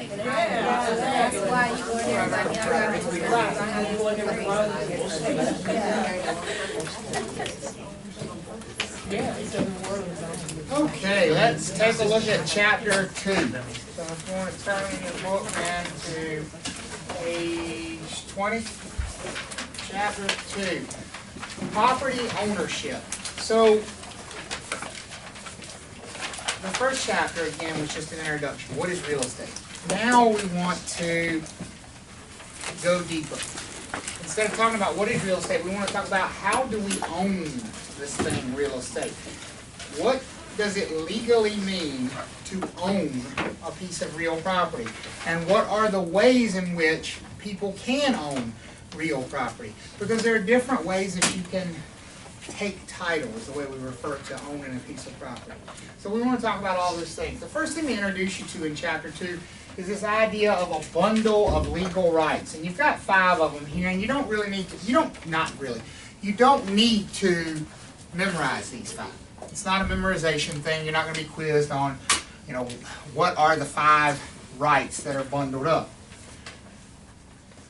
That's why you go Okay, let's take a look at chapter 2. So if you want to turn in your book man to page 20, chapter 2. Property ownership. So the first chapter again was just an introduction. What is real estate? Now we want to go deeper. Instead of talking about what is real estate, we want to talk about how do we own this thing, real estate. What does it legally mean to own a piece of real property? And what are the ways in which people can own real property? Because there are different ways that you can take title, is the way we refer to owning a piece of property. So we want to talk about all those things. The first thing to introduce you to in chapter 2 is this idea of a bundle of legal rights. And you've got 5 of them here, and you don't really need to, you don't need to memorize these 5. It's not a memorization thing. You're not going to be quizzed on, what are the 5 rights that are bundled up.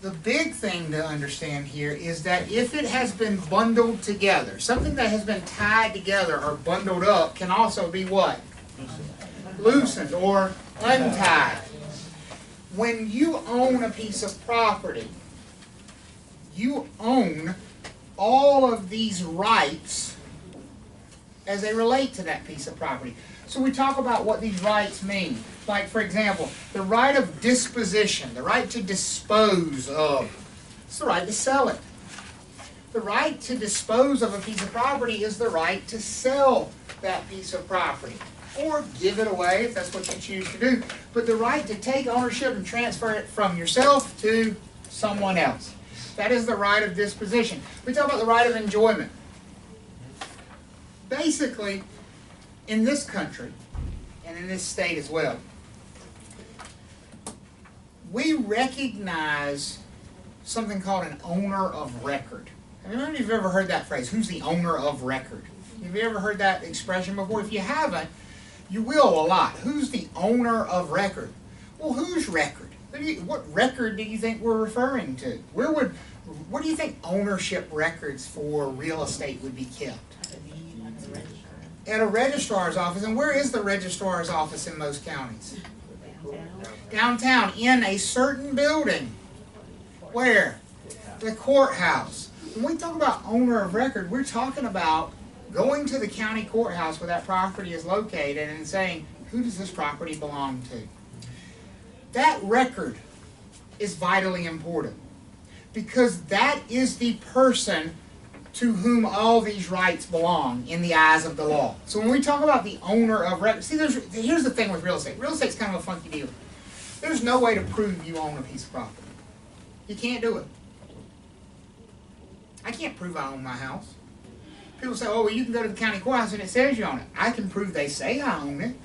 The big thing to understand here is that if it has been bundled together, something that has been tied together or bundled up can also be what? Loosened or untied. When you own a piece of property, you own all of these rights as they relate to that piece of property. So we talk about what these rights mean. Like, for example, the right of disposition, the right to dispose of. It's the right to sell it. The right to dispose of a piece of property is the right to sell that piece of property. Or give it away if that's what you choose to do. But the right to take ownership and transfer it from yourself to someone else. That is the right of disposition. We talk about the right of enjoyment. Basically, in this country, and in this state as well, we recognize something called an owner of record. I don't know if you've ever heard that phrase, who's the owner of record? Have you ever heard that expression before? If you haven't, you will a lot. Who's the owner of record? Well, whose record? What record do you think we're referring to? Where do you think ownership records for real estate would be kept? At a registrar's office. And where is the registrar's office in most counties? Downtown, in a certain building. Where? The courthouse. When we talk about owner of record, we're talking about going to the county courthouse where that property is located and saying, who does this property belong to? That record is vitally important because that is the person to whom all these rights belong in the eyes of the law. So when we talk about the owner of record, see, here's the thing with real estate. Real estate's kind of a funky deal. There's no way to prove you own a piece of property. You can't do it. I can't prove I own my house. People say, oh, well, you can go to the county courthouse and it says you own it. I can prove they say I own it.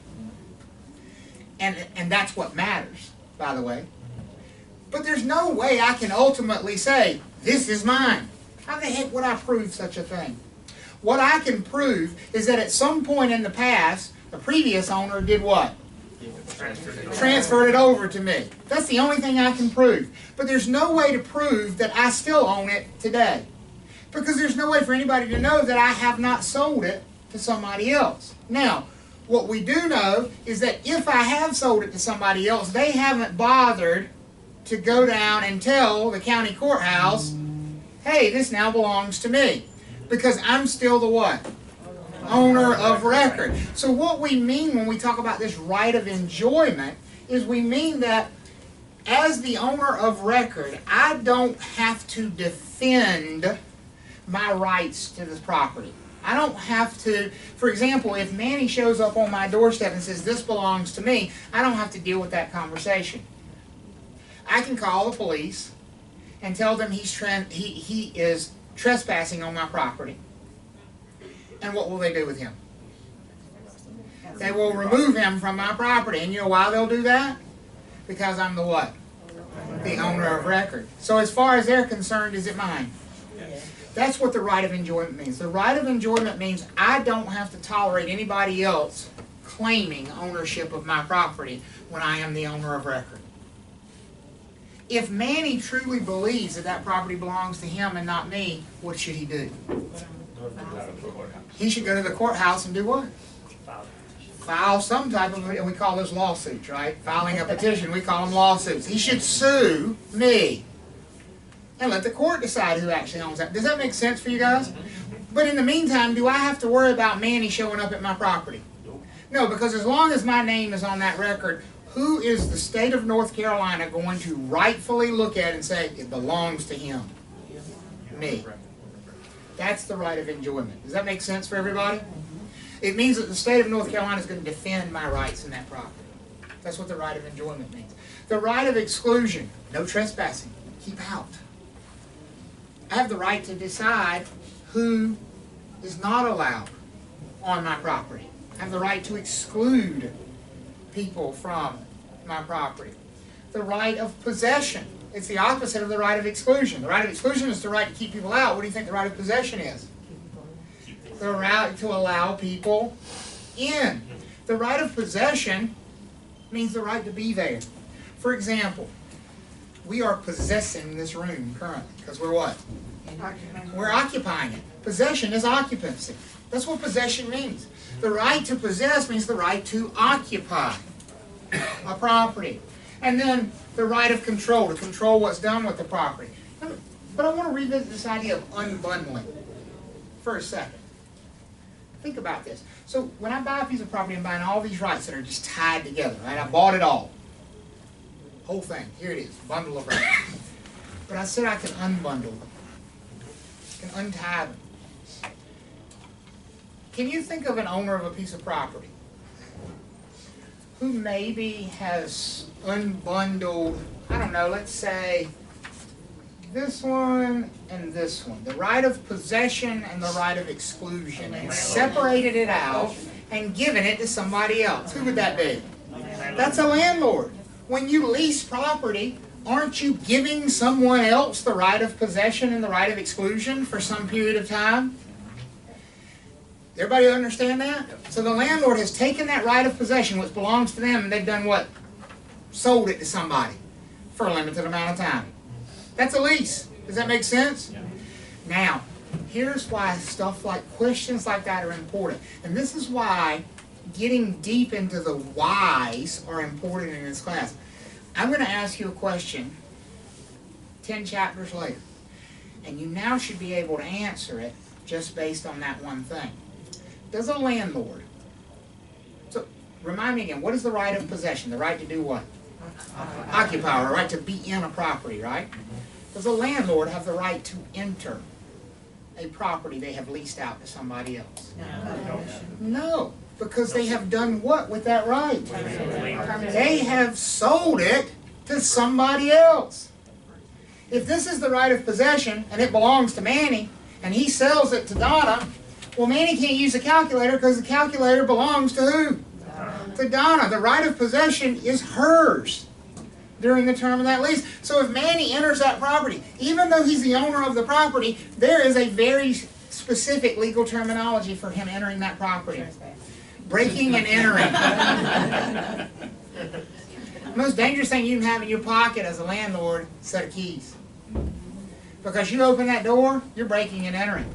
And that's what matters, by the way. But there's no way I can ultimately say, this is mine. How the heck would I prove such a thing? What I can prove is that at some point in the past, the previous owner did what? Transferred it over to me. That's the only thing I can prove. But there's no way to prove that I still own it today. Because there's no way for anybody to know that I have not sold it to somebody else. Now, what we do know is that if I have sold it to somebody else, they haven't bothered to go down and tell the county courthouse, hey, this now belongs to me. Because I'm still the what? Owner of record. So what we mean when we talk about this right of enjoyment is we mean that as the owner of record, I don't have to defend my rights to this property. I don't have to, for example, if Manny shows up on my doorstep and says, this belongs to me, I don't have to deal with that conversation. I can call the police and tell them he is trespassing on my property. And what will they do with him? They will remove him from my property. And you know why they'll do that? Because I'm the what? The owner of record. So as far as they're concerned, is it mine? That's what the right of enjoyment means. The right of enjoyment means I don't have to tolerate anybody else claiming ownership of my property when I am the owner of record. If Manny truly believes that that property belongs to him and not me, what should he do? He should go to the courthouse and do what? File some type of, and we call those lawsuits, right? Filing a petition, we call them lawsuits. He should sue me and let the court decide who actually owns that. Does that make sense for you guys? But in the meantime, do I have to worry about Manny showing up at my property? No, because as long as my name is on that record, who is the state of North Carolina going to rightfully look at and say, it belongs to him? Me. That's the right of enjoyment. Does that make sense for everybody? It means that the state of North Carolina is going to defend my rights in that property. That's what the right of enjoyment means. The right of exclusion, no trespassing, keep out. I have the right to decide who is not allowed on my property. I have the right to exclude people from my property. The right of possession. It's the opposite of the right of exclusion. The right of exclusion is the right to keep people out. What do you think the right of possession is? The right to allow people in. The right of possession means the right to be there. For example, we are possessing this room currently because we're what? We're occupying it. Possession is occupancy. That's what possession means. The right to possess means the right to occupy a property. And then the right of control, to control what's done with the property. But I want to revisit this idea of unbundling for a second. Think about this. So when I buy a piece of property, I'm buying all these rights that are just tied together, right? I bought it all. Whole thing. Here it is, bundle of rights. But I said I can unbundle them. I can untie them. Can you think of an owner of a piece of property who maybe has unbundled, I don't know, let's say this one and this one, the right of possession and the right of exclusion, and separated it out and given it to somebody else? Who would that be? That's a landlord. When you lease property, aren't you giving someone else the right of possession and the right of exclusion for some period of time? Everybody understand that? So the landlord has taken that right of possession, which belongs to them, and they've done what? Sold it to somebody for a limited amount of time. That's a lease. Does that make sense? Yeah. Now, here's why stuff like questions like that are important. And this is why getting deep into the whys are important in this class. I'm going to ask you a question 10 chapters later. And you now should be able to answer it just based on that one thing. Does a landlord, so remind me again, what is the right of possession? The right to do what? Occupy, or right to be in a property, right? Does a landlord have the right to enter a property they have leased out to somebody else? No, because they have done what with that right? They have sold it to somebody else. If this is the right of possession and it belongs to Manny and he sells it to Donna, well, Manny can't use a calculator because the calculator belongs to who? To Donna. The right of possession is hers during the term of that lease. So if Manny enters that property, even though he's the owner of the property, there is a very specific legal terminology for him entering that property. Breaking and entering. The most dangerous thing you can have in your pocket as a landlord is a set of keys. Because you open that door, you're breaking and entering.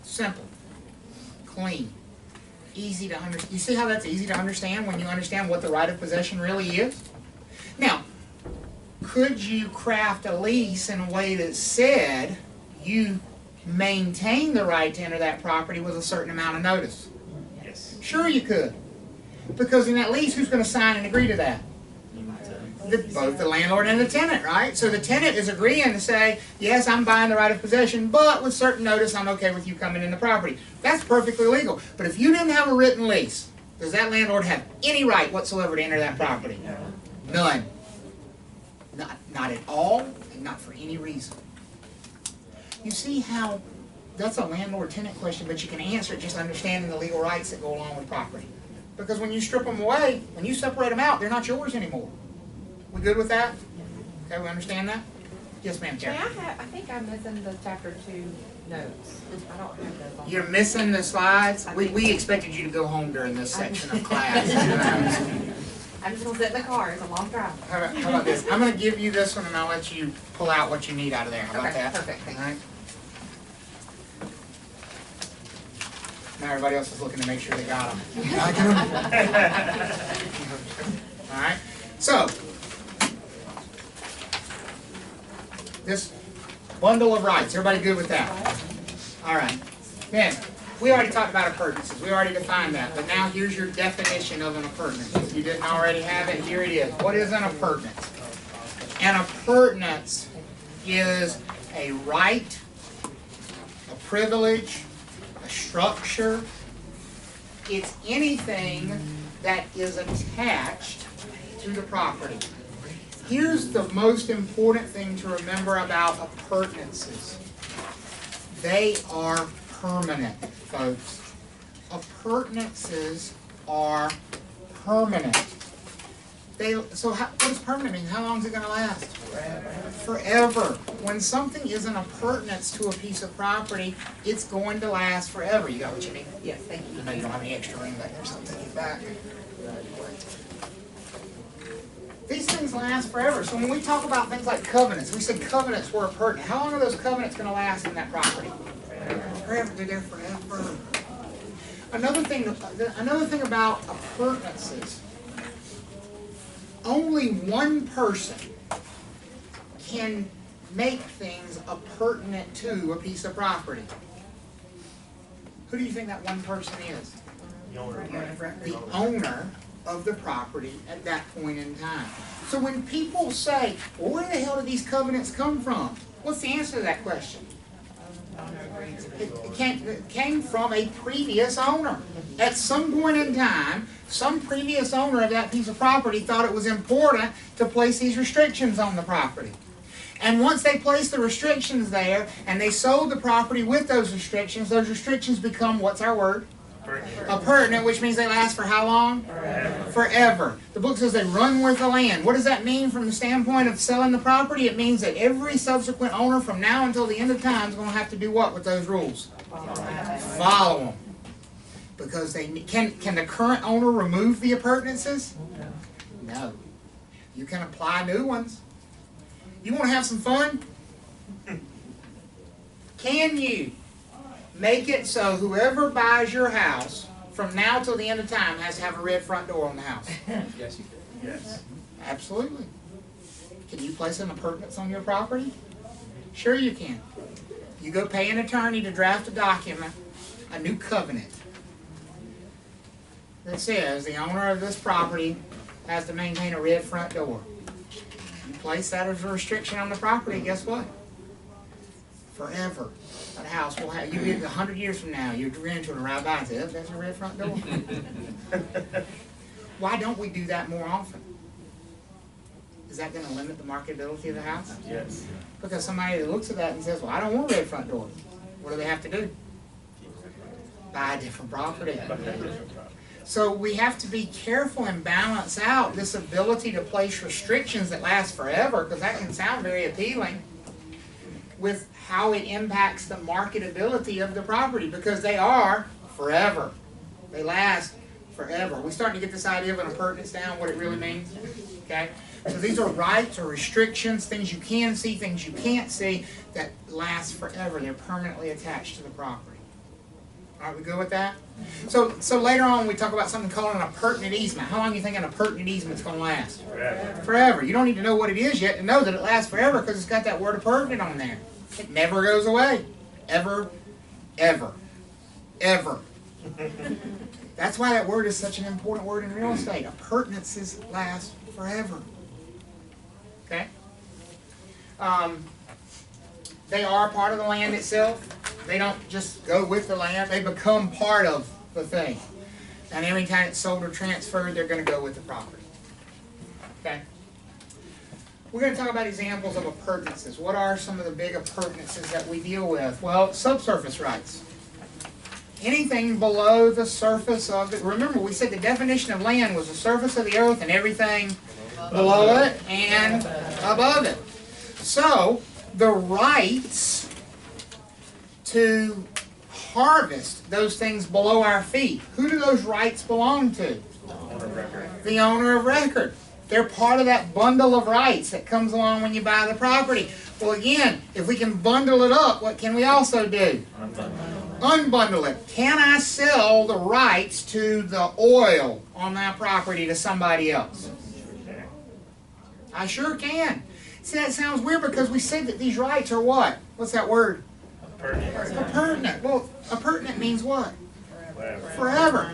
Simple. Clean. Easy to understand. You see how that's easy to understand when you understand what the right of possession really is? Now, could you craft a lease in a way that said you maintain the right to enter that property with a certain amount of notice? Yes. Sure you could. Because in that lease, who's going to sign and agree to that? Both the landlord and the tenant, right? So the tenant is agreeing to say, yes, I'm buying the right of possession, but with certain notice, I'm okay with you coming in the property. That's perfectly legal. But if you didn't have a written lease, does that landlord have any right whatsoever to enter that property? None. Not at all, and not for any reason. You see how that's a landlord-tenant question, but you can answer it just understanding the legal rights that go along with property. Because when you strip them away, when you separate them out, they're not yours anymore. We good with that? Okay, we understand that? Yes, ma'am, Karen. I think I'm missing the chapter 2 notes. I don't have those on. You're missing the slides? We expected you to go home during this section of class. I'm just gonna sit in the car, it's a long drive. How about this? I'm gonna give you this one and I'll let you pull out what you need out of there. How about Okay, that? perfect, thank you. All right. Now everybody else is looking to make sure they got them. All right. So, this bundle of rights, everybody good with that? All right. Then, we already talked about appurtenances. We already defined that. But now here's your definition of an appurtenance. If you didn't already have it, here it is. What is an appurtenance? An appurtenance is a right, a privilege, a structure. It's anything that is attached to the property. Here's the most important thing to remember about appurtenances. They are permanent, folks. Appurtenances are permanent. What does permanent mean? How long is it going to last? Forever. When something is an appurtenance to a piece of property, it's going to last forever. You got what you need? Yes, thank you. I know you don't have any extra room back there, so I'll take it back. These things last forever. So when we talk about things like covenants, we said covenants were appurtenant. How long are those covenants going to last in that property? Forever. They're there forever. Another thing about appurtenances. Only one person can make things appurtenant to a piece of property. Who do you think that one person is? The owner. The owner of the property at that point in time. So when people say, well, where the hell did these covenants come from? What's the answer to that question? It came from a previous owner. At some point in time, some previous owner of that piece of property thought it was important to place these restrictions on the property. And once they placed the restrictions there, and they sold the property with those restrictions become, what's our word? Appurtenant, which means they last for how long? Forever. The book says they run with the land. What does that mean from the standpoint of selling the property? It means that every subsequent owner from now until the end of time is going to have to do what with those rules? Follow them. Because they can the current owner remove the appurtenances? No. You can apply new ones. You want to have some fun? Can you make it so whoever buys your house from now till the end of time has to have a red front door on the house? Yes, you can. Yes. Absolutely. Can you place an appurtenance on your property? Sure you can. You go pay an attorney to draft a document, a new covenant, that says the owner of this property has to maintain a red front door. You place that as a restriction on the property, guess what? Forever. That house will have, you get 100 years from now, your grandchildren ride by and say, oh, that's a red front door. Why don't we do that more often? Is that going to limit the marketability of the house? Yes. Because somebody that looks at that and says, well, I don't want a red front door. What do they have to do? Buy a different property. So we have to be careful and balance out this ability to place restrictions that last forever, because that can sound very appealing, with how it impacts the marketability of the property, because they are forever. They last forever. Are we starting to get this idea of an appurtenance down, what it really means? Okay? So these are rights or restrictions, things you can see, things you can't see, that last forever. They're permanently attached to the property. All right, we good with that? So later on we talk about something called an appurtenant easement. How long do you think an appurtenant easement is going to last? Forever. Forever. You don't need to know what it is yet to know that it lasts forever, because it's got that word appurtenant on there. It never goes away. Ever, ever, ever. That's why that word is such an important word in real estate. Appurtenances last forever. Okay? They are part of the land itself. They don't just go with the land. They become part of the thing. And every time it's sold or transferred, they're going to go with the property. Okay? We're going to talk about examples of appurtenances. What are some of the big appurtenances that we deal with? Well, subsurface rights. Anything below the surface of it. Remember, we said the definition of land was the surface of the earth and everything below it and above it. So, the rights to harvest those things below our feet. Who do those rights belong to? the owner of record. They're part of that bundle of rights that comes along when you buy the property. Well, again, if we can bundle it up, what can we also do? Unbundle it. Can I sell the rights to the oil on that property to somebody else? I sure can. See, that sounds weird because we said that these rights are what? What's that word? Appurtenant. Well, appurtenant means what? Forever.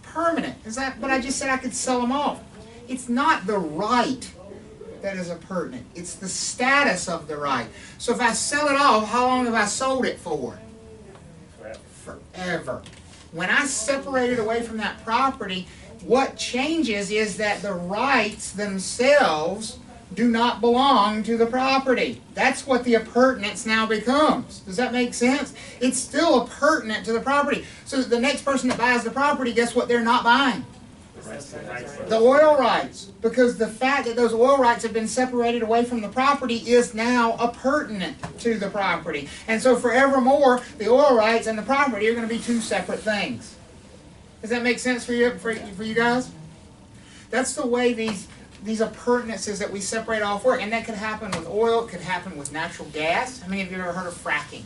Permanent. Is that? But I just said I could sell them off. It's not the right that is appurtenant. It's the status of the right. So if I sell it off, how long have I sold it for? Forever. When I separate it away from that property, what changes is that the rights themselves do not belong to the property. That's what the appurtenance now becomes. Does that make sense? It's still appurtenant to the property. So the next person that buys the property, guess what they're not buying? The oil rights. Because the fact that those oil rights have been separated away from the property is now appurtenant to the property. And so forevermore, the oil rights and the property are going to be two separate things. Does that make sense for you guys? That's the way these appurtenances that we separate off work. And that could happen with oil, it could happen with natural gas. How many of you have ever heard of fracking?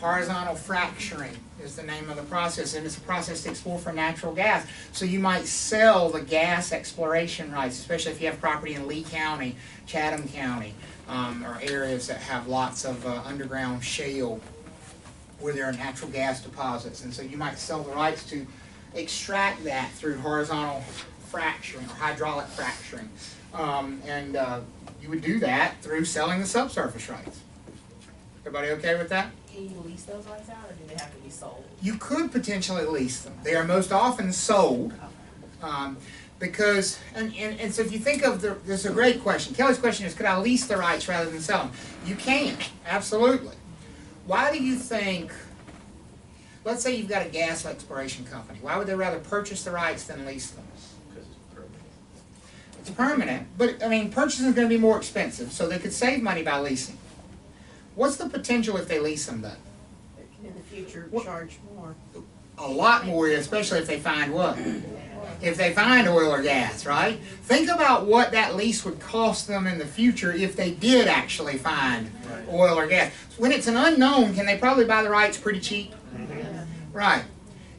Horizontal fracturing is the name of the process, and it's a process to explore for natural gas. So you might sell the gas exploration rights, especially if you have property in Lee County, Chatham County, or areas that have lots of underground shale where there are natural gas deposits. And so you might sell the rights to extract that through horizontal fracturing or hydraulic fracturing. You would do that through selling the subsurface rights. Everybody okay with that? Can you lease those rights out, or do they have to be sold? You could potentially lease them. They are most often sold because, and so if you think of this is a great question. Kelly's question is, could I lease the rights rather than sell them? You can, absolutely. Why do you think, let's say you've got a gas exploration company. Why would they rather purchase the rights than lease them? Because it's permanent. It's permanent, but I mean, purchasing is going to be more expensive, so they could save money by leasing. What's the potential if they lease them, though? In the future, charge more. A lot more, especially if they find what? If they find oil or gas, right? Think about what that lease would cost them in the future if they did actually find oil or gas. When it's an unknown, can they probably buy the rights pretty cheap? Right.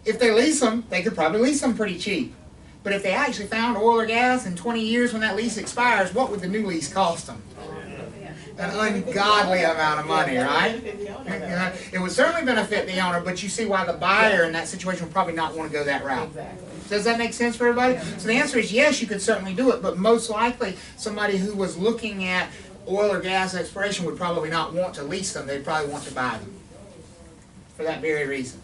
If they lease them, they could probably lease them pretty cheap. But if they actually found oil or gas in 20 years when that lease expires, what would the new lease cost them? An ungodly amount of money, right? It would certainly benefit the owner, but you see why the buyer in that situation would probably not want to go that route. Does that make sense for everybody? So the answer is yes, you could certainly do it, but most likely somebody who was looking at oil or gas exploration would probably not want to lease them. They'd probably want to buy them for that very reason,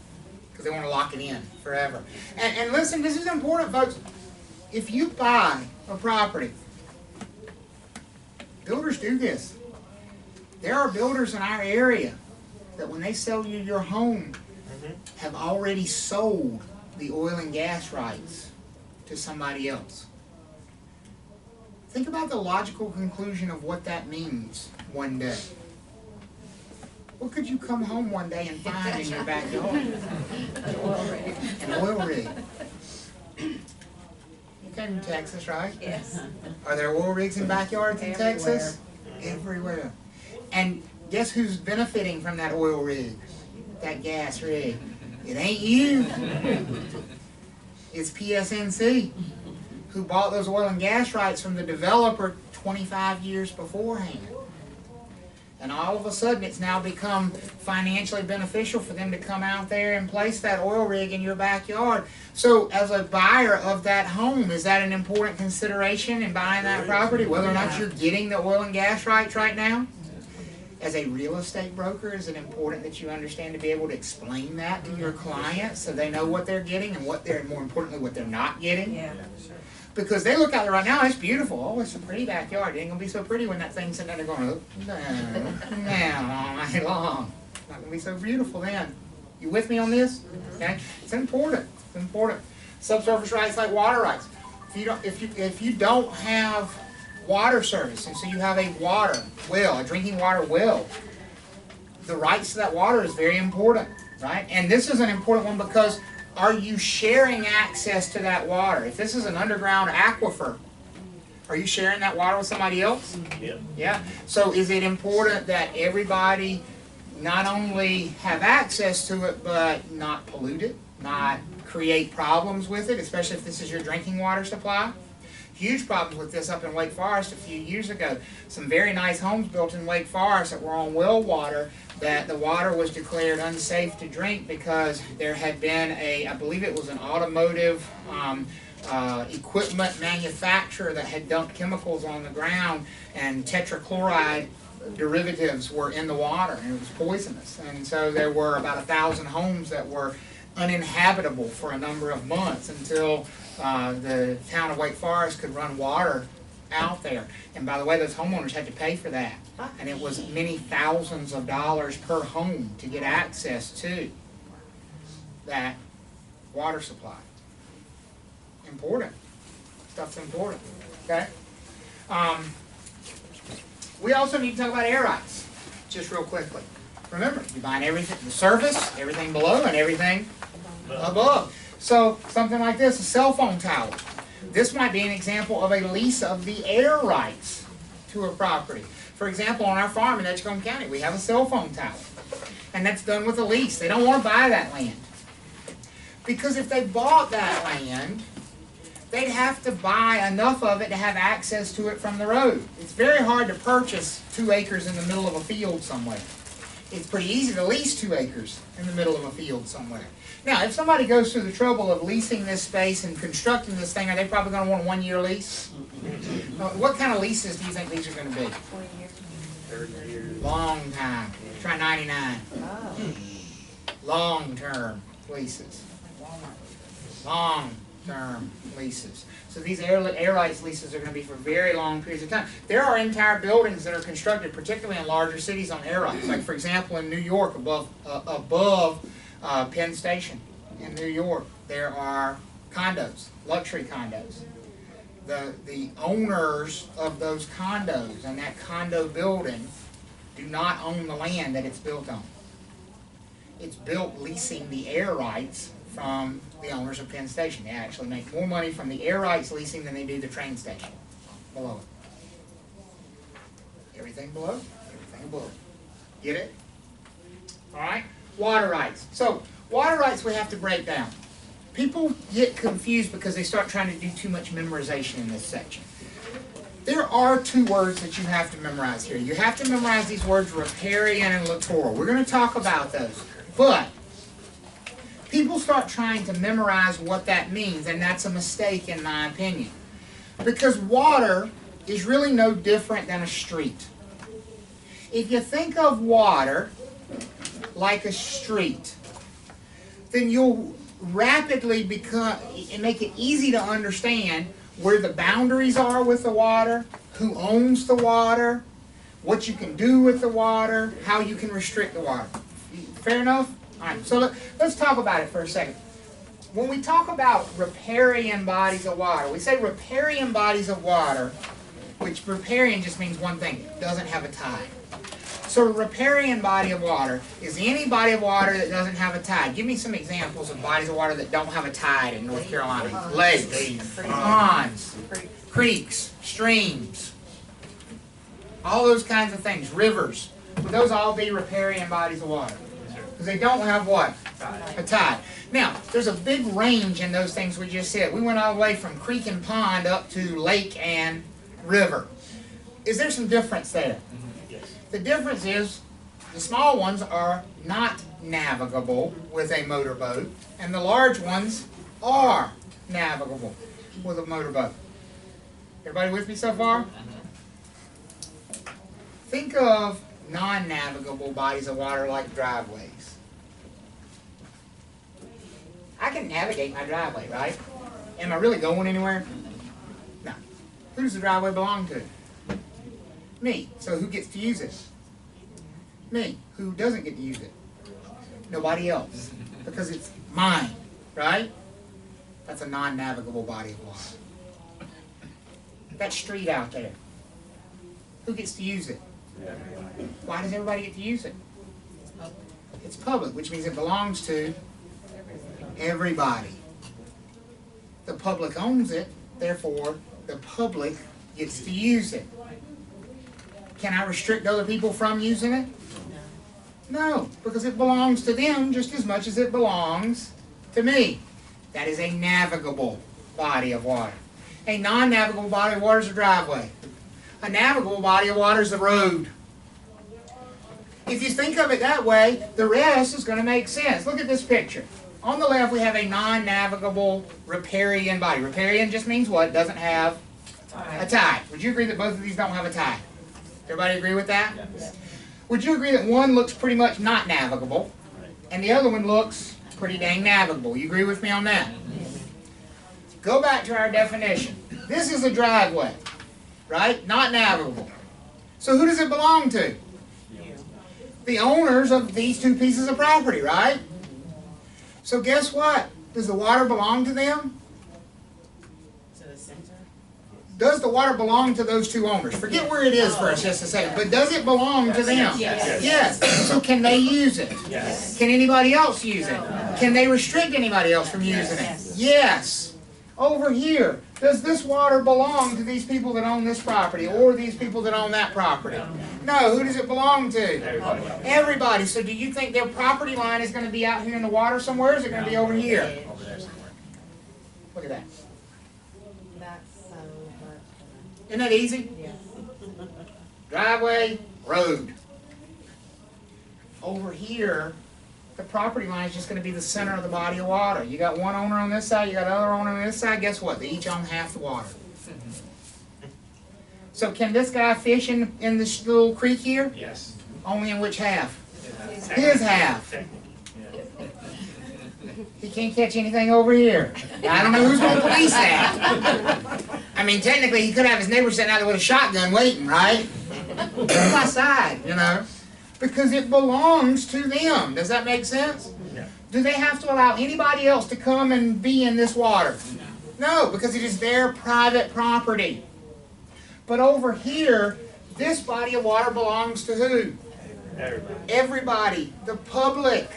because they want to lock it in forever. And listen, this is important, folks. If you buy a property, builders do this. There are builders in our area that when they sell you your home have already sold the oil and gas rights to somebody else. Think about the logical conclusion of what that means one day. What could you come home one day and find in your backyard? An oil rig. You came from Texas, right? Yes. Are there oil rigs in backyards in Texas? Everywhere. And guess who's benefiting from that oil rig? That gas rig. It ain't you. It's PSNC, who bought those oil and gas rights from the developer 25 years beforehand. And all of a sudden it's now become financially beneficial for them to come out there and place that oil rig in your backyard. So as a buyer of that home, is that an important consideration in buying that property? Whether or not you're getting the oil and gas rights right now? As a real estate broker, is it important that you understand to be able to explain that to your clients so they know what they're getting and what they're, more importantly, what they're not getting? Yeah. Because they look out there right now, it's beautiful. Oh, it's a pretty backyard. It ain't going to be so pretty when that thing's sitting there going, no, all night long. It's not going to be so beautiful then. You with me on this? Okay? It's important. It's important. Subsurface rights like water rights. If you don't have water service, and so you have a water well, a drinking water well, the rights to that water is very important, right? And this is an important one because Are you sharing access to that water? If this is an underground aquifer, are you sharing that water with somebody else? Yep. Yeah. So is it important that everybody not only have access to it, but not pollute it, not create problems with it, especially if this is your drinking water supply? Huge problems with this up in Wake Forest a few years ago. Some very nice homes built in Wake Forest that were on well water, that the water was declared unsafe to drink because there had been I believe it was an automotive equipment manufacturer that had dumped chemicals on the ground, and tetrachloride derivatives were in the water, and it was poisonous. And so there were about 1,000 homes that were uninhabitable for a number of months until the town of Wake Forest could run water out there. And by the way, those homeowners had to pay for that. And it was many thousands of dollars per home to get access to that water supply. Important. Stuff's important. Okay? We also need to talk about air rights, just real quickly. Remember, you're buying everything, the surface, everything below, and everything above. So, something like this, a cell phone tower. This might be an example of a lease of the air rights to a property. For example, on our farm in Edgecombe County, we have a cell phone tower. And that's done with a lease. They don't want to buy that land. Because if they bought that land, they'd have to buy enough of it to have access to it from the road. It's very hard to purchase 2 acres in the middle of a field somewhere. It's pretty easy to lease 2 acres in the middle of a field somewhere. Now, if somebody goes through the trouble of leasing this space and constructing this thing, are they probably going to want a 1-year lease? What kind of leases do you think these are going to be? 30 years. Long time. Try 99. Oh. Long-term leases. Long-term leases. So these air rights leases are going to be for very long periods of time. There are entire buildings that are constructed, particularly in larger cities, on air rights. Like, for example, in New York, above Penn Station in New York, there are condos, luxury condos. The owners of those condos and that condo building do not own the land that it's built on. It's built leasing the air rights from the owners of Penn Station. They actually make more money from the air rights leasing than they do the train station below it. Everything below, everything above. Get it? All right? Water rights. So, water rights we have to break down. People get confused because they start trying to do too much memorization in this section. There are 2 words that you have to memorize here. You have to memorize these words, Riparian and Latour. We're going to talk about those. But people start trying to memorize what that means, and that's a mistake in my opinion. Because water is really no different than a street. If you think of water like a street, then you'll rapidly make it easy to understand where the boundaries are with the water, who owns the water, what you can do with the water, how you can restrict the water. Fair enough? All right, so let's talk about it for a second. When we talk about riparian bodies of water, we say riparian bodies of water, which riparian just means one thing, it doesn't have a tide. So a riparian body of water is any body of water that doesn't have a tide. Give me some examples of bodies of water that don't have a tide in North Carolina. Lakes, ponds, creeks, streams, all those kinds of things, rivers. Would those all be riparian bodies of water? Because they don't have what? A tide. Now, there's a big range in those things we just said. We went all the way from creek and pond up to lake and river. Is there some difference there? The difference is the small ones are not navigable with a motorboat, and the large ones are navigable with a motorboat. Everybody with me so far? Think of non-navigable bodies of water like driveways. I can navigate my driveway, right? Am I really going anywhere? No. Who does the driveway belong to? Me. So who gets to use it? Me. Who doesn't get to use it? Nobody else. Because it's mine, right? That's a non-navigable body of water. That street out there. Who gets to use it? Why does everybody get to use it? It's public, which means it belongs to Everybody. The public owns it, therefore the public gets to use it. Can I restrict other people from using it? No, because it belongs to them just as much as it belongs to me. That is a navigable body of water. A non-navigable body of water is a driveway. A navigable body of water is the road. If you think of it that way, the rest is going to make sense. Look at this picture. On the left, we have a non-navigable riparian body. Riparian just means what? It doesn't have a tide. Would you agree that both of these don't have a tide? Everybody agree with that? Yes. Would you agree that one looks pretty much not navigable, and the other one looks pretty dang navigable? You agree with me on that? Go back to our definition. This is a driveway, right? Not navigable. So who does it belong to? The owners of these two pieces of property, right? So guess what? Does the water belong to them? To the center? Does the water belong to those two owners? Forget where it is for us just a second, but does it belong to them? Yes. Yes. So can they use it? Yes. Can anybody else use it? Can they restrict anybody else from using it? Yes. Over here, does this water belong to these people that own this property or these people that own that property? No. Who does it belong to? Everybody. Everybody. So do you think their property line is going to be out here in the water somewhere, or is it going to be over here? Over there somewhere. Look at that. That's so much. Isn't that easy? Yes. Driveway, road. Over here, the property line is just going to be the center of the body of water. You got one owner on this side, you got another owner on this side. Guess what? They each own half the water. So can this guy fish in this little creek here? Yes. Only in which half? His half. He can't catch anything over here. Now, I don't know who's going to police that. I mean, technically, he could have his neighbor sitting out there with a shotgun waiting, right? That's my side, you know. Because it belongs to them. Does that make sense? No. Do they have to allow anybody else to come and be in this water? No, because it is their private property. But over here, this body of water belongs to who? Everybody. Everybody. The public.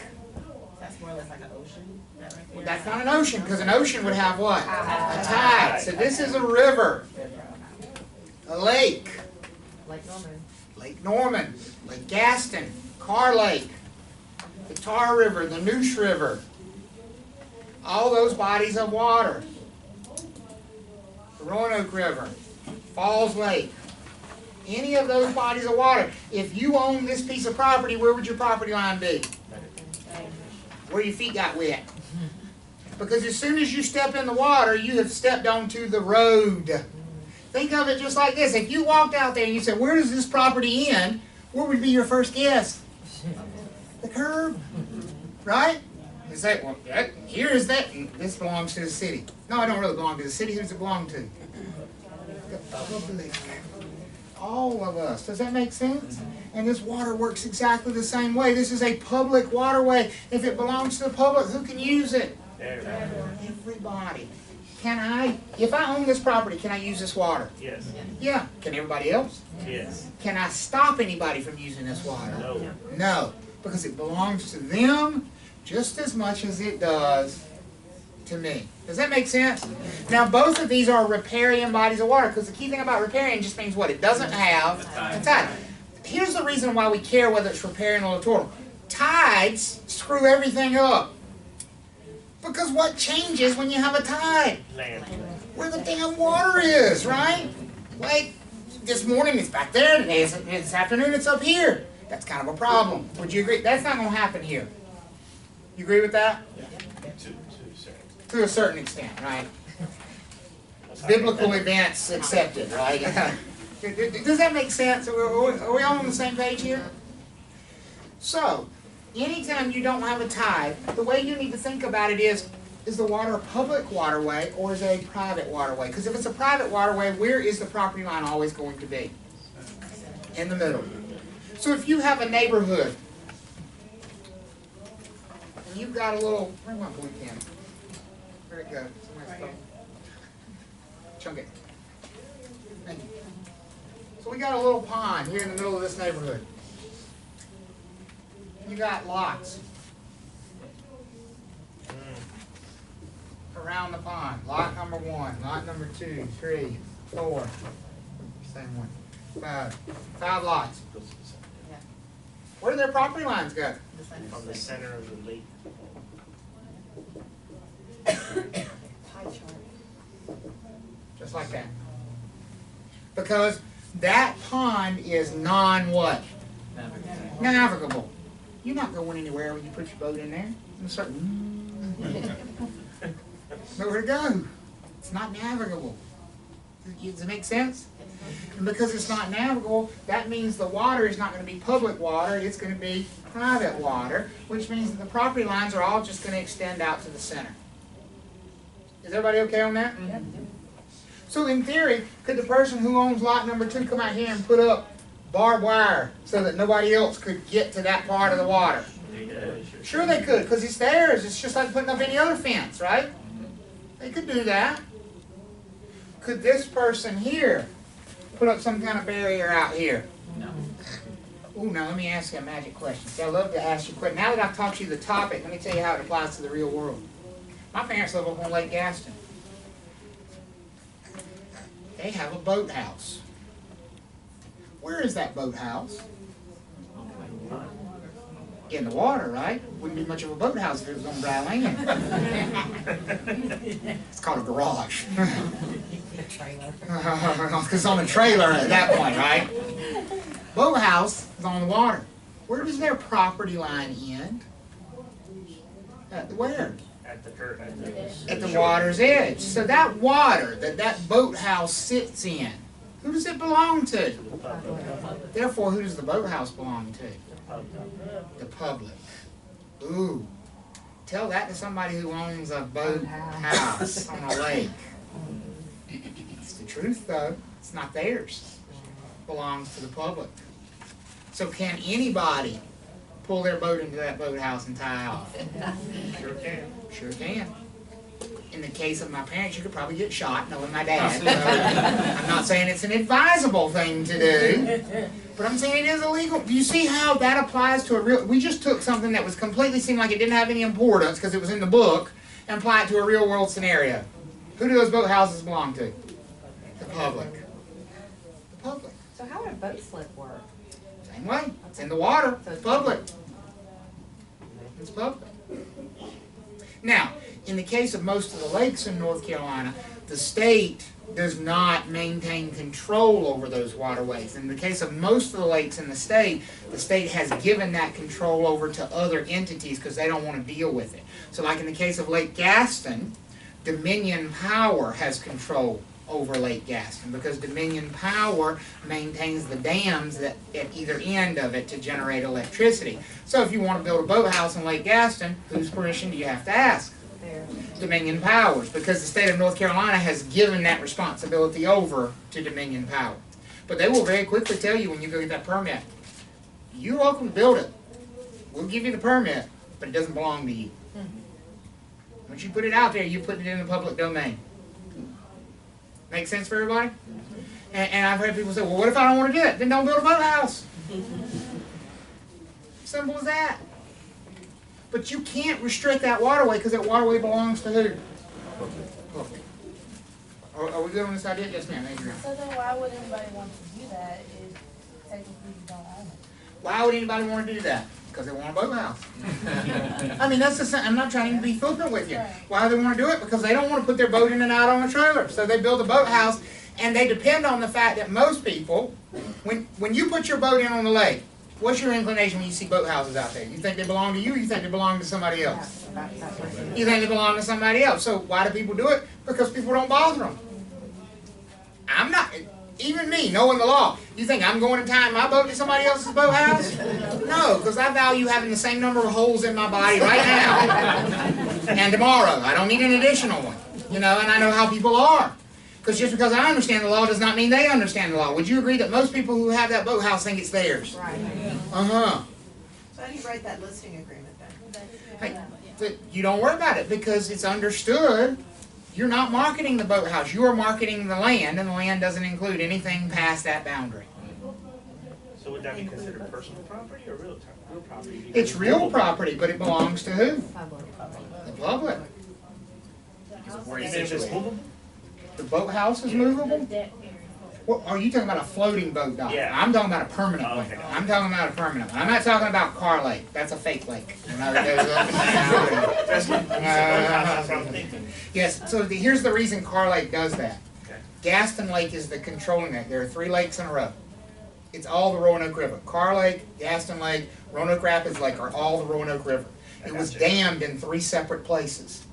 That's more or less like an ocean, that right there? That's not an ocean, because an ocean would have what? A tide. So this is a river. A lake. Lake Norman. Lake Norman, Lake Gaston, Carr Lake, the Tar River, the Noosh River, all those bodies of water. The Roanoke River, Falls Lake, any of those bodies of water. If you own this piece of property, where would your property line be? Where your feet got wet. Because as soon as you step in the water, you have stepped onto the road. Think of it just like this. If you walked out there and you said, where does this property end? Where would be your first guess? The curb. Right? You say, well, here is that. This belongs to the city. No, it don't really belong to the city. Who does it belong to? The public. All of us. Does that make sense? And this water works exactly the same way. This is a public waterway. If it belongs to the public, who can use it? Everybody. Everybody. Can I, if I own this property, can I use this water? Yes. Yeah. Can everybody else? Yes. Can I stop anybody from using this water? No. No, because it belongs to them just as much as it does to me. Does that make sense? Now, both of these are riparian bodies of water, because the key thing about riparian just means what? It doesn't have a tide. Here's the reason why we care whether it's riparian or littoral. Tides screw everything up. Because what changes when you have a tide? Land. Where the damn water is, right? Like, this morning it's back there, today this afternoon it's up here. That's kind of a problem. Would you agree? That's not going to happen here. You agree with that? To a certain extent, right? Biblical events accepted, right? Does that make sense? Are we all on the same page here? So, anytime you don't have a tide, the way you need to think about it is the water a public waterway or is it a private waterway? Because if it's a private waterway, where is the property line always going to be? In the middle. So if you have a neighborhood, and you've got a little, where's my blue pen? Where'd it go? Somebody's phone. Chunk it. Thank you. So we got a little pond here in the middle of this neighborhood. You got lots. around the pond. Lot number 1, lot number 2, 3, 4. Same one. 5. 5 lots. Yeah. Where do their property lines go? The center. From the center of the lake. Pie chart. Just like that. Because that pond is non-what? Navigable. You're not going anywhere when you put your boat in there. Nowhere to go. It's not navigable. Does it make sense? And because it's not navigable, that means the water is not going to be public water, it's going to be private water, which means that the property lines are all just going to extend out to the center. Is everybody okay on that? Yep. So in theory, could the person who owns lot number 2 come out here and put up barbed wire so that nobody else could get to that part of the water? Sure they could, because it's theirs. It's just like putting up any other fence, right? They could do that. Could this person here put up some kind of barrier out here? No. Ooh, now let me ask you a magic question. See, I love to ask you a question. Now that I've taught you the topic, let me tell you how it applies to the real world. My parents live up on Lake Gaston. They have a boathouse. Where is that boathouse? In the water, right? Wouldn't be much of a boathouse if it was on dry land. It's called a garage. Because it's on a trailer at that point, right? Boathouse is on the water. Where does their property line end? Where? At the dirt. At the water's edge. So that water that boathouse sits in, who does it belong to? Therefore, who does the boathouse belong to? The public. Ooh. Tell that to somebody who owns a boathouse on a lake. It's the truth, though. It's not theirs. It belongs to the public. So can anybody pull their boat into that boathouse and tie off? Sure can. Sure can. In the case of my parents, you could probably get shot, knowing my dad. I'm not saying it's an advisable thing to do, but I'm saying it is illegal. Do you see how that applies to a real... We just took something that was completely seemed like it didn't have any importance because it was in the book and applied it to a real world scenario. Who do those boathouses belong to? The public. The public. So how would a boat slip work? Same way. It's in the water. It's public. It's public. Now, in the case of most of the lakes in North Carolina, the state does not maintain control over those waterways. In the case of most of the lakes in the state has given that control over to other entities because they don't want to deal with it. So like in the case of Lake Gaston, Dominion Power has control over Lake Gaston because Dominion Power maintains the dams that at either end of it to generate electricity. So if you want to build a boathouse in Lake Gaston, whose permission do you have to ask? Dominion Powers, because the state of North Carolina has given that responsibility over to Dominion Power. But they will very quickly tell you when you go get that permit, you're welcome to build it. We'll give you the permit, but it doesn't belong to you. Once you put it out there, you put it in the public domain. Make sense for everybody? And I've heard people say, well, what if I don't want to do it? Then don't build a boathouse. Simple as that. But you can't restrict that waterway because that waterway belongs to who? Public. Are we good on this idea? Yes, ma'am. Adrian. So then why would anybody want to do that if technically you don't own it? Why would anybody want to do that? Because they want a boathouse. I mean, that's the same. I'm not trying to be flippant with you. Why do they want to do it? Because they don't want to put their boat in and out on a trailer. So they build a boathouse, and they depend on the fact that most people, when you put your boat in on the lake, what's your inclination when you see boathouses out there? You think they belong to you, or you think they belong to somebody else? You think they belong to somebody else. So why do people do it? Because people don't bother them. I'm not, even me, knowing the law, you think I'm going to tie my boat to somebody else's boathouse? No, because I value having the same number of holes in my body right now and tomorrow. I don't need an additional one. You know, and I know how people are. Because just because I understand the law does not mean they understand the law. Would you agree that most people who have that boathouse think it's theirs? Right. Uh-huh. So how do you write that listing agreement then? Hey, but you don't worry about it because it's understood. You're not marketing the boathouse. You are marketing the land, and the land doesn't include anything past that boundary. So would that be considered personal property or real property? It's real property, but it belongs to who? Public. The public. because of where it's Even if it's situated. movable? The boathouse is movable? What, are you talking about a floating boat dock? Yeah. I'm talking about a permanent one. Okay. I'm talking about a permanent one. I'm not talking about Car Lake. That's a fake lake. You know, That's what, that's what I'm thinking. yes, so here's the reason Car Lake does that. Okay. Gaston Lake is the controlling lake. There are 3 lakes in a row. It's all the Roanoke River. Car Lake, Gaston Lake, Roanoke Rapids Lake are all the Roanoke River. It was dammed in 3 separate places.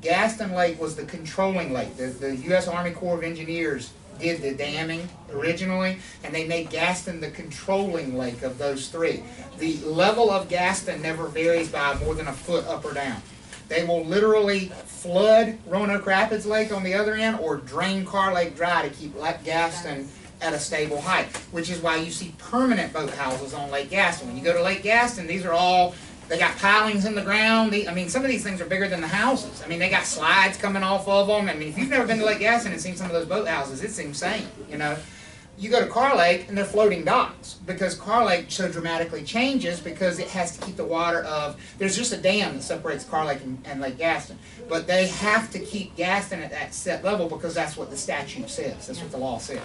Gaston Lake was the controlling lake. The U.S. Army Corps of Engineers did the damming originally, and they made Gaston the controlling lake of those 3. The level of Gaston never varies by more than a foot up or down. They will literally flood Roanoke Rapids Lake on the other end or drain Car Lake dry to keep Gaston at a stable height, which is why you see permanent boathouses on Lake Gaston. When you go to Lake Gaston, these are all, they got pilings in the ground. I mean, some of these things are bigger than the houses. I mean, they got slides coming off of them. I mean, if you've never been to Lake Gaston and seen some of those boathouses, it's insane, you know. You go to Car Lake and they're floating docks because Car Lake so dramatically changes because it has to keep the water of, there's just a dam that separates Car Lake and Lake Gaston. But they have to keep Gaston at that set level because that's what the statute says. That's what the law says.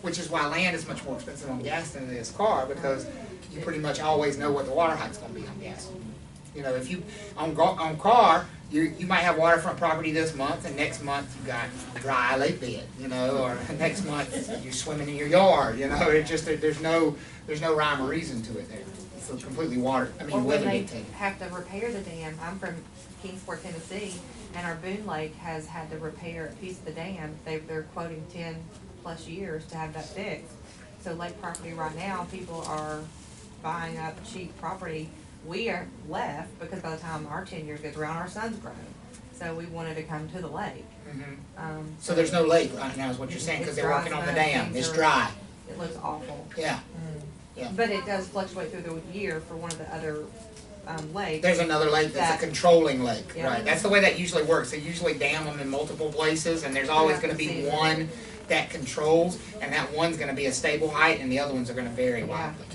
Which is why land is much more expensive on Gaston than it is Car, because you pretty much always know what the water height's going to be on Gaston. You know, if you on Car, you might have waterfront property this month, and next month you got dry lake bed, you know, or next month you're swimming in your yard, you know. It just there's no rhyme or reason to it there. It's completely Or when weather they dictated. have to repair the dam, I'm from Kingsport, Tennessee, and our Boone Lake has had to repair a piece of the dam. They're quoting 10+ years to have that fixed. So lake property right now, people are buying up cheap property. We are left because by the time our 10 years gets around, our son's grown. So we wanted to come to the lake. So there's no lake right now is what you're saying, because they're working on the dam. It's dry. It looks awful. Yeah. Yeah. But it does fluctuate through the year for one of the other lakes. There's another lake that's a controlling lake, Yeah. right? That's the way that usually works. They usually dam them in multiple places, and there's always going to be one that controls, and that one's going to be a stable height, and the other ones are going to vary widely.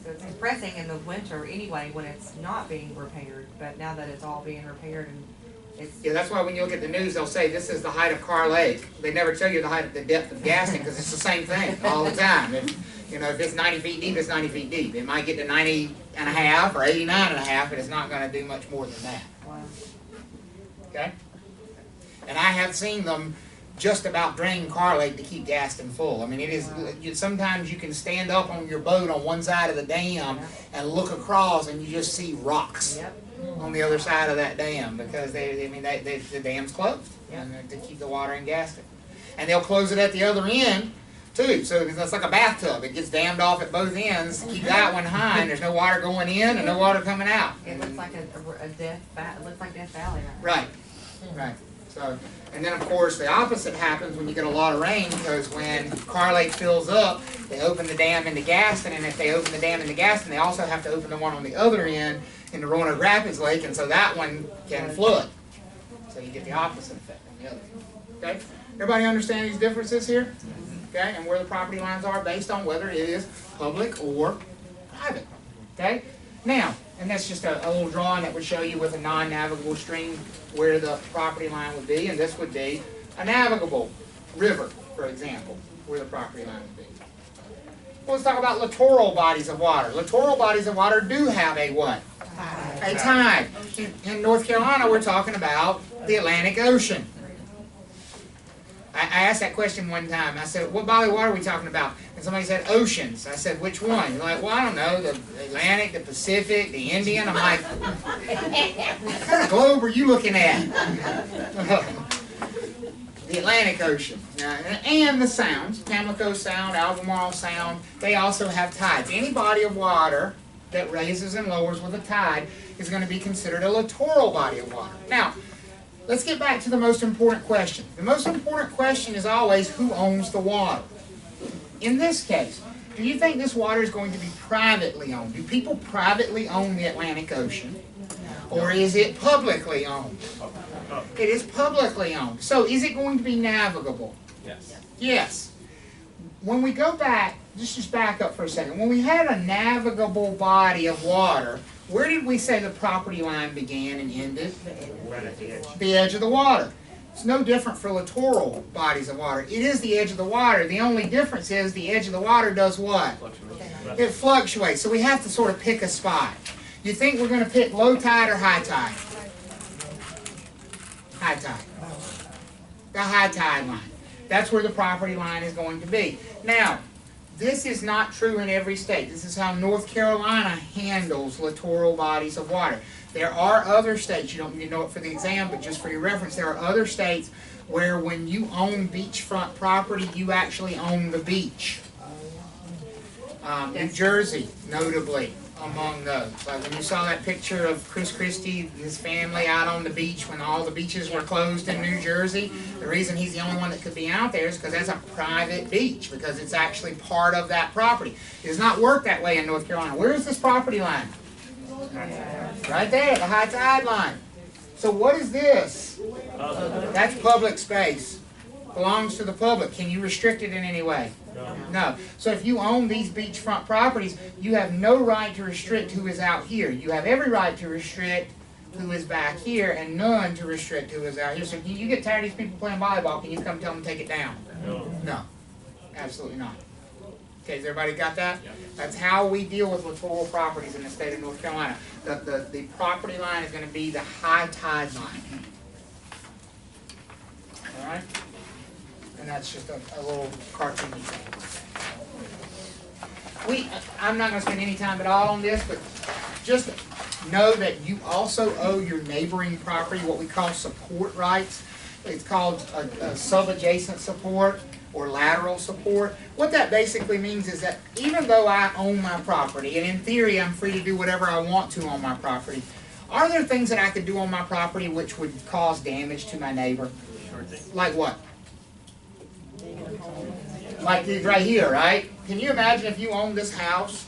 So it's depressing in the winter anyway when it's not being repaired, but now that it's all being repaired and it's. Yeah, that's why when you look at the news, they'll say this is the height of Car Lake. They never tell you the height of the depth of Gaston because it's the same thing all the time. You know, if it's 90 feet deep, it's 90 feet deep. It might get to 90 and a half or 89 and a half, but it's not going to do much more than that. Wow. Okay? And I have seen them just about drain Car Lake to keep Gaston full. I mean, it is. Sometimes you can stand up on your boat on one side of the dam and look across, and you just see rocks on the other side of that dam because the dam's closed to keep the water in Gaston, and they'll close it at the other end too. So it's like a bathtub. It gets dammed off at both ends to keep that one high, and there's no water going in and no water coming out. It looks like a Death Valley. It looks like Death Valley. Right. Right. So, and then of course the opposite happens when you get a lot of rain, because when Car Lake fills up, they open the dam into Gaston, and if they open the dam into Gaston, they also have to open the one on the other end into Roanoke Rapids Lake, and so that one can flood. So you get the opposite effect on the other. Okay? Everybody understand these differences here? Okay? And where the property lines are based on whether it is public or private. Okay? Now, and that's just a little drawing that would show you with a non-navigable stream where the property line would be, and this would be a navigable river, for example, where the property line would be. Well, let's talk about littoral bodies of water. Littoral bodies of water do have a what? A tide. In North Carolina, we're talking about the Atlantic Ocean. I asked that question one time. I said, what body of water are we talking about? And somebody said, oceans. I said, which one? You're like, well, I don't know, the Atlantic, the Pacific, the Indian. I'm like, what kind of globe are you looking at? The Atlantic Ocean. And the sounds, Pamlico Sound, Albemarle Sound, they also have tides. Any body of water that raises and lowers with a tide is going to be considered a littoral body of water. Now, let's get back to the most important question. The most important question is always who owns the water. In this case, do you think this water is going to be privately owned? Do people privately own the Atlantic Ocean? Or is it publicly owned? It is publicly owned. So is it going to be navigable? Yes. Yes. When we go back, just back up for a second. When we had a navigable body of water, Where did we say the property line began and ended? Right at the edge. The edge of the water. It's no different for littoral bodies of water. It is the edge of the water. The only difference is the edge of the water does what? It fluctuates. So we have to sort of pick a spot. You think we're going to pick low tide or high tide? High tide. The high tide line. That's where the property line is going to be. Now, this is not true in every state. This is how North Carolina handles littoral bodies of water. There are other states, you don't need to know it for the exam, but just for your reference, there are other states where when you own beachfront property, you actually own the beach. New Jersey, notably, among those. Like when you saw that picture of Chris Christie, his family out on the beach when all the beaches were closed in New Jersey, the reason he's the only one that could be out there is because that's a private beach, because it's actually part of that property. It does not work that way in North Carolina. Where is this property line? Right there, the high tide line. So what is this? That's public space. Belongs to the public. Can you restrict it in any way? No. So if you own these beachfront properties, you have no right to restrict who is out here. You have every right to restrict who is back here, and none to restrict who is out here. So you get tired of these people playing volleyball, can you come tell them to take it down? No. Absolutely not. Okay, has everybody got that? That's how we deal with littoral properties in the state of North Carolina. The property line is going to be the high tide line. All right? And that's just a little cartoony thing. I'm not going to spend any time at all on this, but just know that you also owe your neighboring property what we call support rights. It's called a sub-adjacent support or lateral support. What that basically means is that even though I own my property, and in theory I'm free to do whatever I want to on my property, are there things that I could do on my property which would cause damage to my neighbor? Sure thing. Like what? Like these right here, right? Can you imagine if you owned this house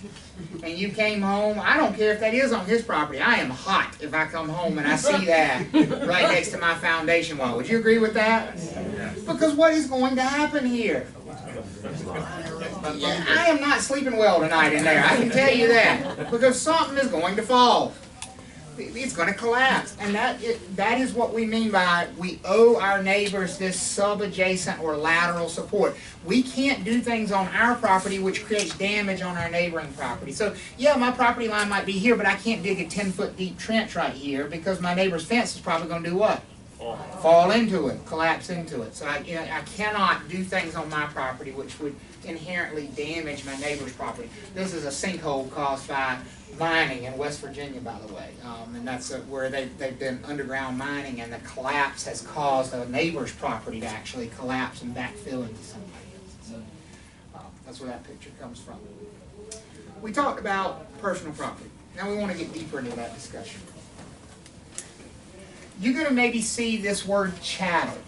and you came home? I don't care if that is on his property. I am hot if I come home and I see that right next to my foundation wall. Would you agree with that? Because what is going to happen here? Yeah, I am not sleeping well tonight in there. I can tell you that. Because something is going to fall. It's going to collapse. And that is what we mean by we owe our neighbors this sub-adjacent or lateral support. We can't do things on our property which creates damage on our neighboring property. So, yeah, my property line might be here, but I can't dig a 10-foot deep trench right here because my neighbor's fence is probably going to do what? Fall into it, collapse into it. So I cannot do things on my property which would inherently damage my neighbor's property. This is a sinkhole caused by mining in West Virginia, by the way, and that's where they've been underground mining, and the collapse has caused a neighbor's property to actually collapse and backfill into somebody else's. So that's where that picture comes from. We talked about personal property. Now we want to get deeper into that discussion. You're going to maybe see this word chattel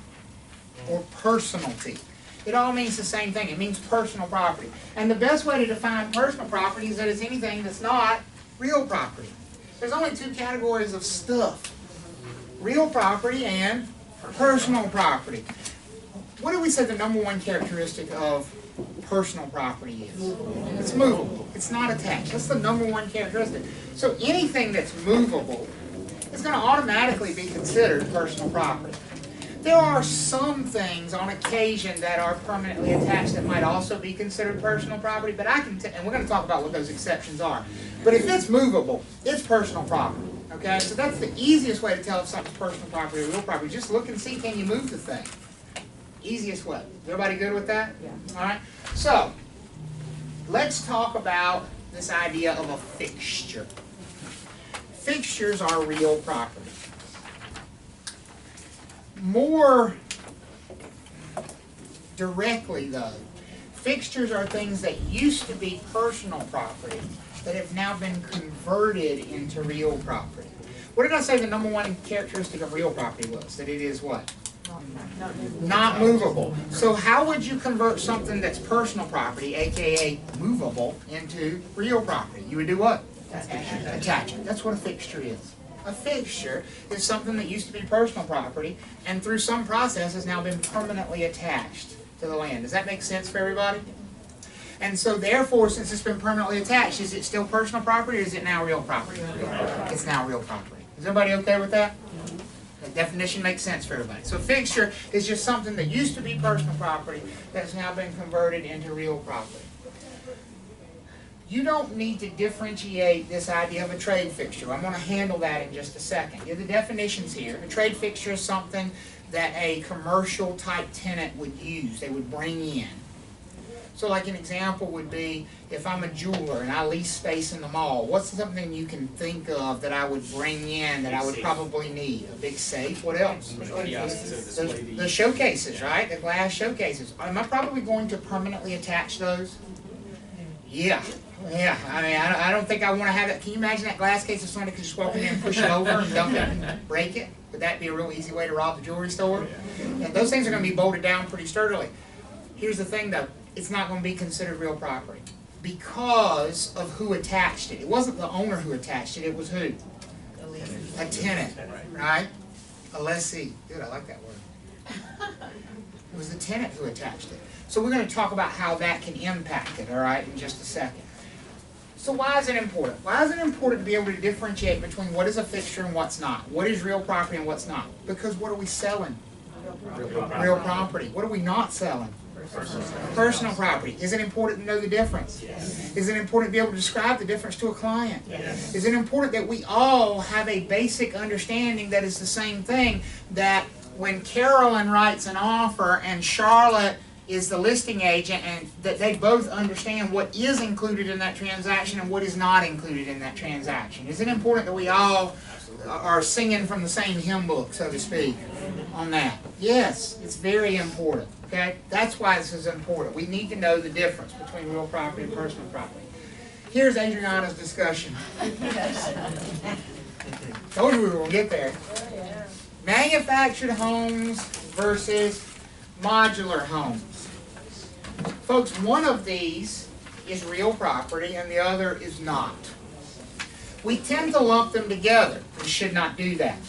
or personalty. It all means the same thing. It means personal property. And the best way to define personal property is that it's anything that's not real property. There's only two categories of stuff: real property and personal property. What do we say the number one characteristic of personal property is? It's movable. It's not attached. That's the number one characteristic. So anything that's movable is going to automatically be considered personal property. There are some things on occasion that are permanently attached that might also be considered personal property, but and we're going to talk about what those exceptions are. But if it's movable, it's personal property. Okay, so that's the easiest way to tell if something's personal property or real property. Just look and see, can you move the thing? Easiest way. Everybody good with that? Yeah. All right. So let's talk about this idea of a fixture. Fixtures are real property. More directly, though, fixtures are things that used to be personal property that have now been converted into real property. What did I say the number one characteristic of real property was? That it is what? Not movable. So how would you convert something that's personal property, aka movable, into real property? You would do what? Attach it. That's what a fixture is. A fixture is something that used to be personal property and through some process has now been permanently attached to the land. Does that make sense for everybody? And so therefore, since it's been permanently attached, is it still personal property or is it now real property? It's now real property. Is everybody okay with that? The definition makes sense for everybody. So fixture is just something that used to be personal property that's now been converted into real property. You don't need to differentiate this idea of a trade fixture. I'm going to handle that in just a second. Give the definitions here. A trade fixture is something that a commercial type tenant would use, they would bring in. So like an example would be, if I'm a jeweler and I lease space in the mall, what's something you can think of that I would bring in that I would probably need? A big safe, what else? The showcases, right? The glass showcases. Am I probably going to permanently attach those? Yeah. Yeah, I mean, I don't think I want to have that. Can you imagine that glass case if somebody could just walk in there and push it over and dump it and break it? Would that be a real easy way to rob the jewelry store? And those things are going to be bolted down pretty sturdily. Here's the thing though, it's not going to be considered real property because of who attached it. It wasn't the owner who attached it, it was who? A tenant, right? A lessee. Dude, I like that word. It was the tenant who attached it. So we're going to talk about how that can impact it, all right, in just a second. So why is it important? Why is it important to be able to differentiate between what is a fixture and what's not? What is real property and what's not? Because what are we selling? Real property. What are we not selling? Personal property. Is it important to know the difference? Yes. Is it important to be able to describe the difference to a client? Yes. Is it important that we all have a basic understanding that is the same thing, that when Carolyn writes an offer and Charlotte is the listing agent, and that they both understand what is included in that transaction and what is not included in that transaction? Is it important that we all are singing from the same hymn book, so to speak, on that? Yes, it's very important. Okay, that's why this is important. We need to know the difference between real property and personal property. Here's Adriana's discussion. Told you we were going to get there. Manufactured homes versus modular homes. Folks, one of these is real property and the other is not. We tend to lump them together. We should not do that.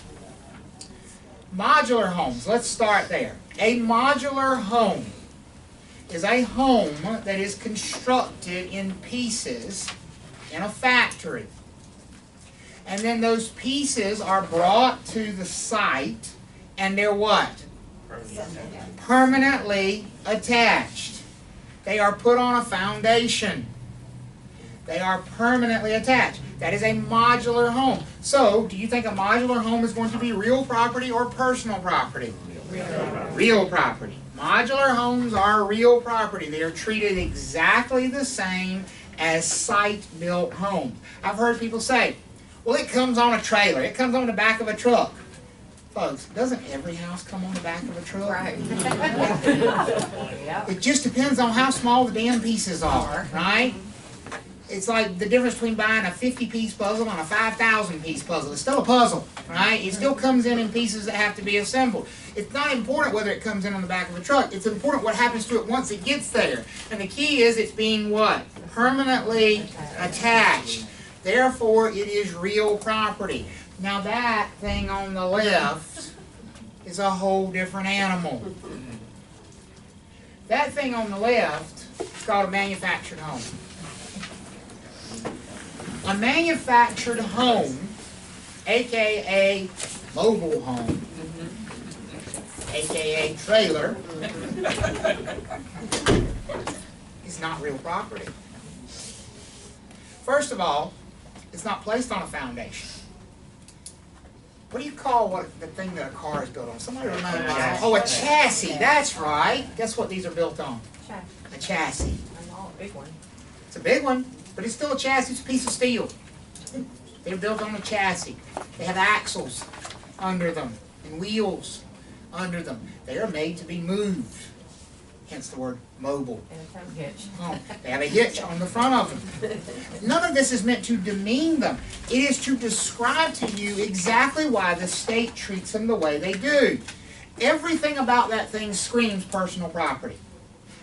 Modular homes, let's start there. A modular home is a home that is constructed in pieces in a factory. And then those pieces are brought to the site and they're what? Permanently attached. They are put on a foundation. They are permanently attached. That is a modular home. So, do you think a modular home is going to be real property or personal property? Real property. Modular homes are real property. They are treated exactly the same as site-built homes. I've heard people say, well, it comes on a trailer. It comes on the back of a truck. Folks, doesn't every house come on the back of a truck? Right. It just depends on how small the damn pieces are, right? It's like the difference between buying a 50-piece puzzle and a 5,000-piece puzzle. It's still a puzzle, right? It still comes in pieces that have to be assembled. It's not important whether it comes in on the back of a truck. It's important what happens to it once it gets there. And the key is it's being what? Permanently attached. Therefore, it is real property. Now that thing on the left is a whole different animal. That thing on the left is called a manufactured home. A manufactured home, aka mobile home, aka trailer, is not real property. First of all, it's not placed on a foundation. What do you call the thing that a car is built on? Somebody remember that? Oh, a chassis. That's right. Guess what these are built on? A chassis. I know, a big one. It's a big one, but it's still a chassis. It's a piece of steel. They're built on a chassis. They have axles under them and wheels under them. They are made to be moved. Hence the word mobile. And a tow hitch. Oh, they have a hitch on the front of them. None of this is meant to demean them. It is to describe to you exactly why the state treats them the way they do. Everything about that thing screams personal property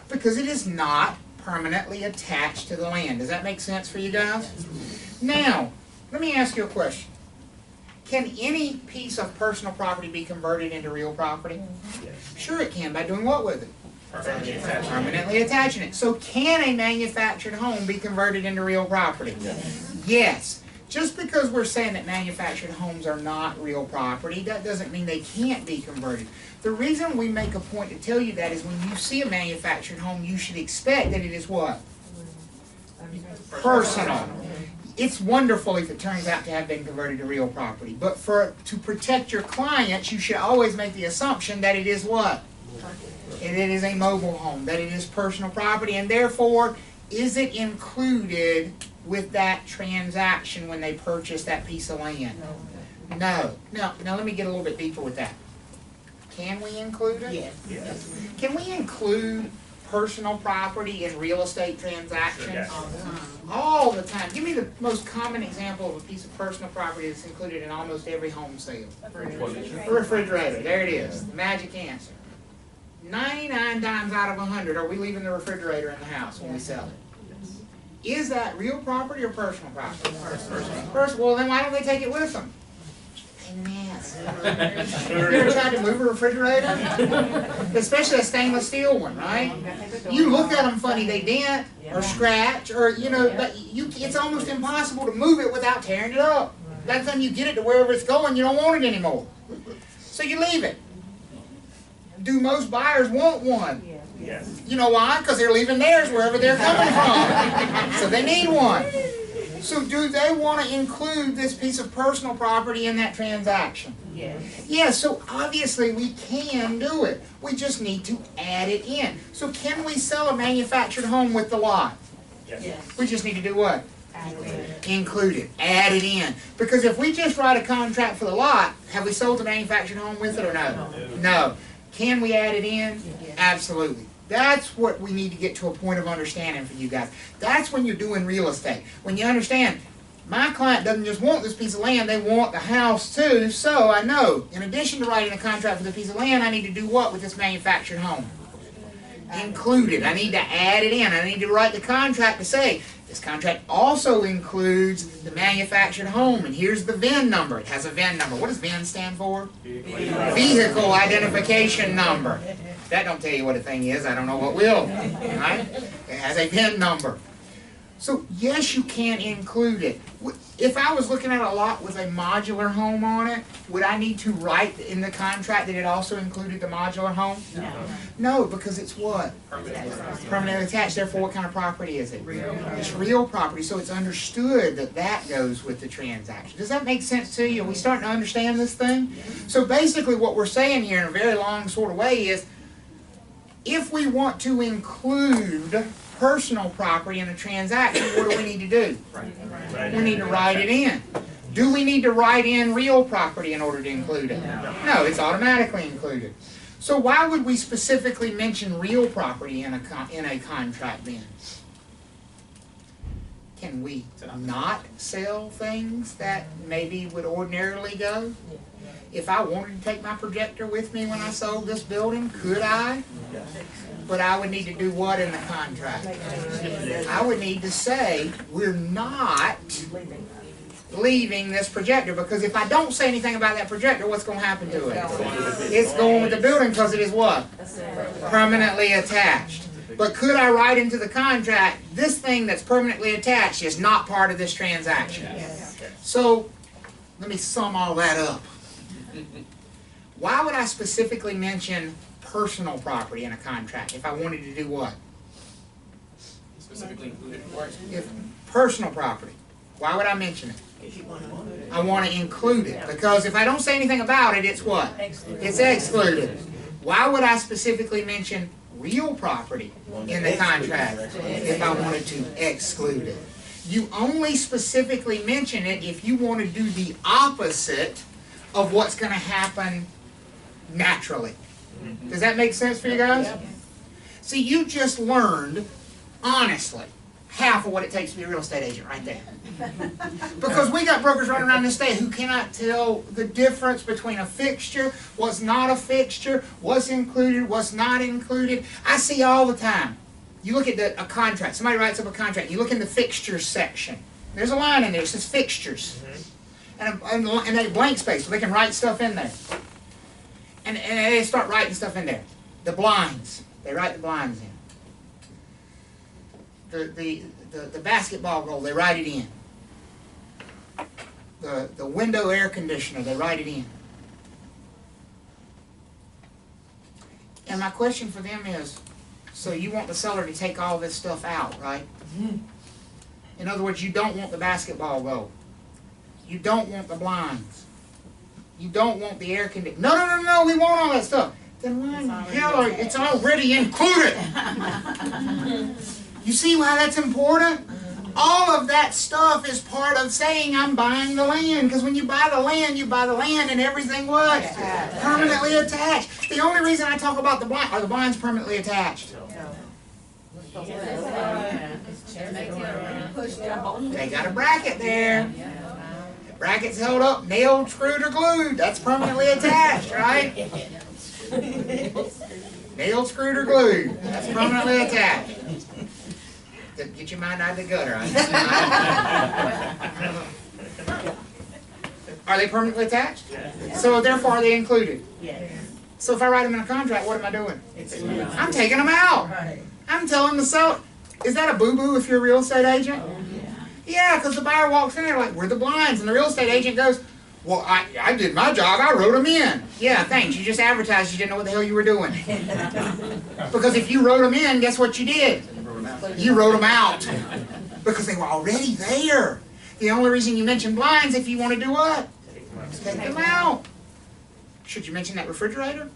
because it is not permanently attached to the land. Does that make sense for you guys? Now, let me ask you a question. Can any piece of personal property be converted into real property? Yes. Sure it can. By doing what with it? Permanently attaching it. So can a manufactured home be converted into real property? Yes. Just because we're saying that manufactured homes are not real property, that doesn't mean they can't be converted. The reason we make a point to tell you that is when you see a manufactured home, you should expect that it is what? Personal. It's wonderful if it turns out to have been converted to real property, but to protect your clients, you should always make the assumption that it is what? And it is a mobile home, that it is personal property, and therefore, is it included with that transaction when they purchase that piece of land? No. Now let me get a little bit deeper with that. Can we include it? Yes. Can we include personal property in real estate transactions? Yes. All the time. Give me the most common example of a piece of personal property that's included in almost every home sale. A refrigerator. There it is. The magic answer. 99 times out of 100 are we leaving the refrigerator in the house when we sell it. Is that real property or personal property? Personal. Well, then why don't they take it with them? Pain in the ass. You ever tried to move a refrigerator? Especially a stainless steel one, right? You look at them funny, they dent or scratch, or but it's almost impossible to move it without tearing it up. By the time you get it to wherever it's going, you don't want it anymore. So you leave it. Do most buyers want one? Yes. You know why? Because they're leaving theirs wherever they're coming from. So they need one. So do they want to include this piece of personal property in that transaction? Yes. Yeah, so obviously we can do it. We just need to add it in. So can we sell a manufactured home with the lot? Yes. We just need to do what? Include it. Add it in. Because if we just write a contract for the lot, have we sold the manufactured home with it or no? No. Can we add it in? Absolutely. That's what we need to get to a point of understanding for you guys. That's when you're doing real estate. When you understand, my client doesn't just want this piece of land, they want the house too, so I know, in addition to writing a contract for the piece of land, I need to do what with this manufactured home? Include it. I need to add it in. I need to write the contract to say, this contract also includes the manufactured home, and here's the VIN number. It has a VIN number. What does VIN stand for? Vehicle Identification Number. If that don't tell you what a thing is, I don't know what will. Right? It has a VIN number. So yes, you can include it. If I was looking at a lot with a modular home on it, would I need to write in the contract that it also included the modular home? No. No, because it's what? Permanently attached. Therefore, what kind of property is it? It's real property, so it's understood that that goes with the transaction. Does that make sense to you? Are we starting to understand this thing? So basically what we're saying here in a very long sort of way is, if we want to include personal property in a transaction, what do we need to do? We need to write it in. Do we need to write in real property in order to include it? No, it's automatically included. So why would we specifically mention real property in a contract then? Can we not sell things that maybe would ordinarily go? If I wanted to take my projector with me when I sold this building, could I? But I would need to do what in the contract? I would need to say, we're not leaving this projector, because if I don't say anything about that projector, what's going to happen to it? It's going with the building because it is what? Permanently attached. But could I write into the contract, this thing that's permanently attached is not part of this transaction? So, let me sum all that up. Why would I specifically mention personal property in a contract if I wanted to do what? Specifically included. If personal property, why would I mention it? I want to include it, because if I don't say anything about it, it's what? It's excluded. Why would I specifically mention real property in the contract if I wanted to exclude it? You only specifically mention it if you want to do the opposite of what's going to happen naturally. Does that make sense for you guys? See, you just learned, honestly, half of what it takes to be a real estate agent right there. Because we got brokers running around this state who cannot tell the difference between a fixture, what's not a fixture, what's included, what's not included. I see all the time. You look at a contract, somebody writes up a contract, you look in the fixtures section. There's a line in there that says fixtures. And a blank space so they can write stuff in there. And they start writing stuff in there. The blinds, they write the blinds in. The basketball goal, they write it in. The window air conditioner, they write it in. And my question for them is, so you want the seller to take all this stuff out, right? In other words, you don't want the basketball goal. You don't want the blinds. You don't want the air conditioner. No, we want all that stuff. Then why in the hell it's already included? You see why that's important? All of that stuff is part of saying I'm buying the land. Because when you buy the land and everything what? Permanently attached. The only reason I talk about the blind, are the blinds permanently attached? They got a bracket there. The bracket's held up, nailed, screwed, or glued. That's permanently attached, right? Nailed, screwed, or glued. That's permanently attached. Get your mind out of the gutter. Are they permanently attached? Yes. So therefore, are they included? Yes. So if I write them in a contract, what am I doing? I'm taking them out. I'm telling the seller, is that a boo-boo if you're a real estate agent? Yeah, because the buyer walks in there like, where are the blinds? And the real estate agent goes, well, I did my job, I wrote them in. Yeah, thanks, you just advertised, you didn't know what the hell you were doing. Because if you wrote them in, guess what you did? You wrote them out. Because they were already there. The only reason you mention blinds if you want to do what? Take them out. Should you mention that refrigerator?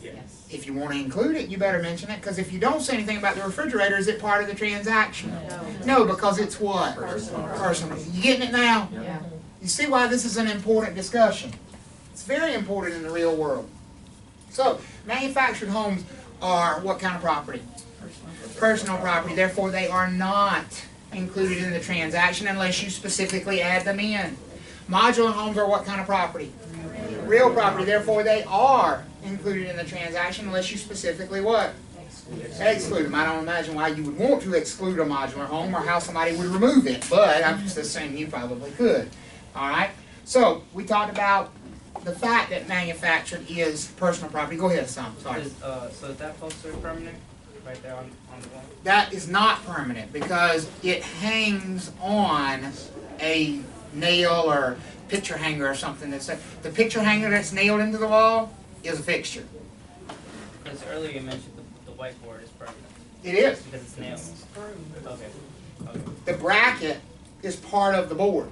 Yes. If you want to include it, you better mention it, because if you don't say anything about the refrigerator, is it part of the transaction? No, because it's what? Personal. You getting it now? Yeah. You see why this is an important discussion. It's very important in the real world. So, manufactured homes are what kind of property? Personal property. Therefore, they are not included in the transaction unless you specifically add them in. Modular homes are what kind of property? Real property. Therefore, they are included in the transaction unless you specifically what? Exclude them. I don't imagine why you would want to exclude a modular home or how somebody would remove it, but I'm just saying you probably could. Alright? So, we talked about the fact that manufactured is personal property. Go ahead, Sam. Sorry. So is that poster permanent? Right there on the wall? That is not permanent because it hangs on a nail or picture hanger or something. The picture hanger that's nailed into the wall is a fixture. Because earlier you mentioned the whiteboard is permanent. It is. Because it's nailed. Okay. The bracket is part of the board.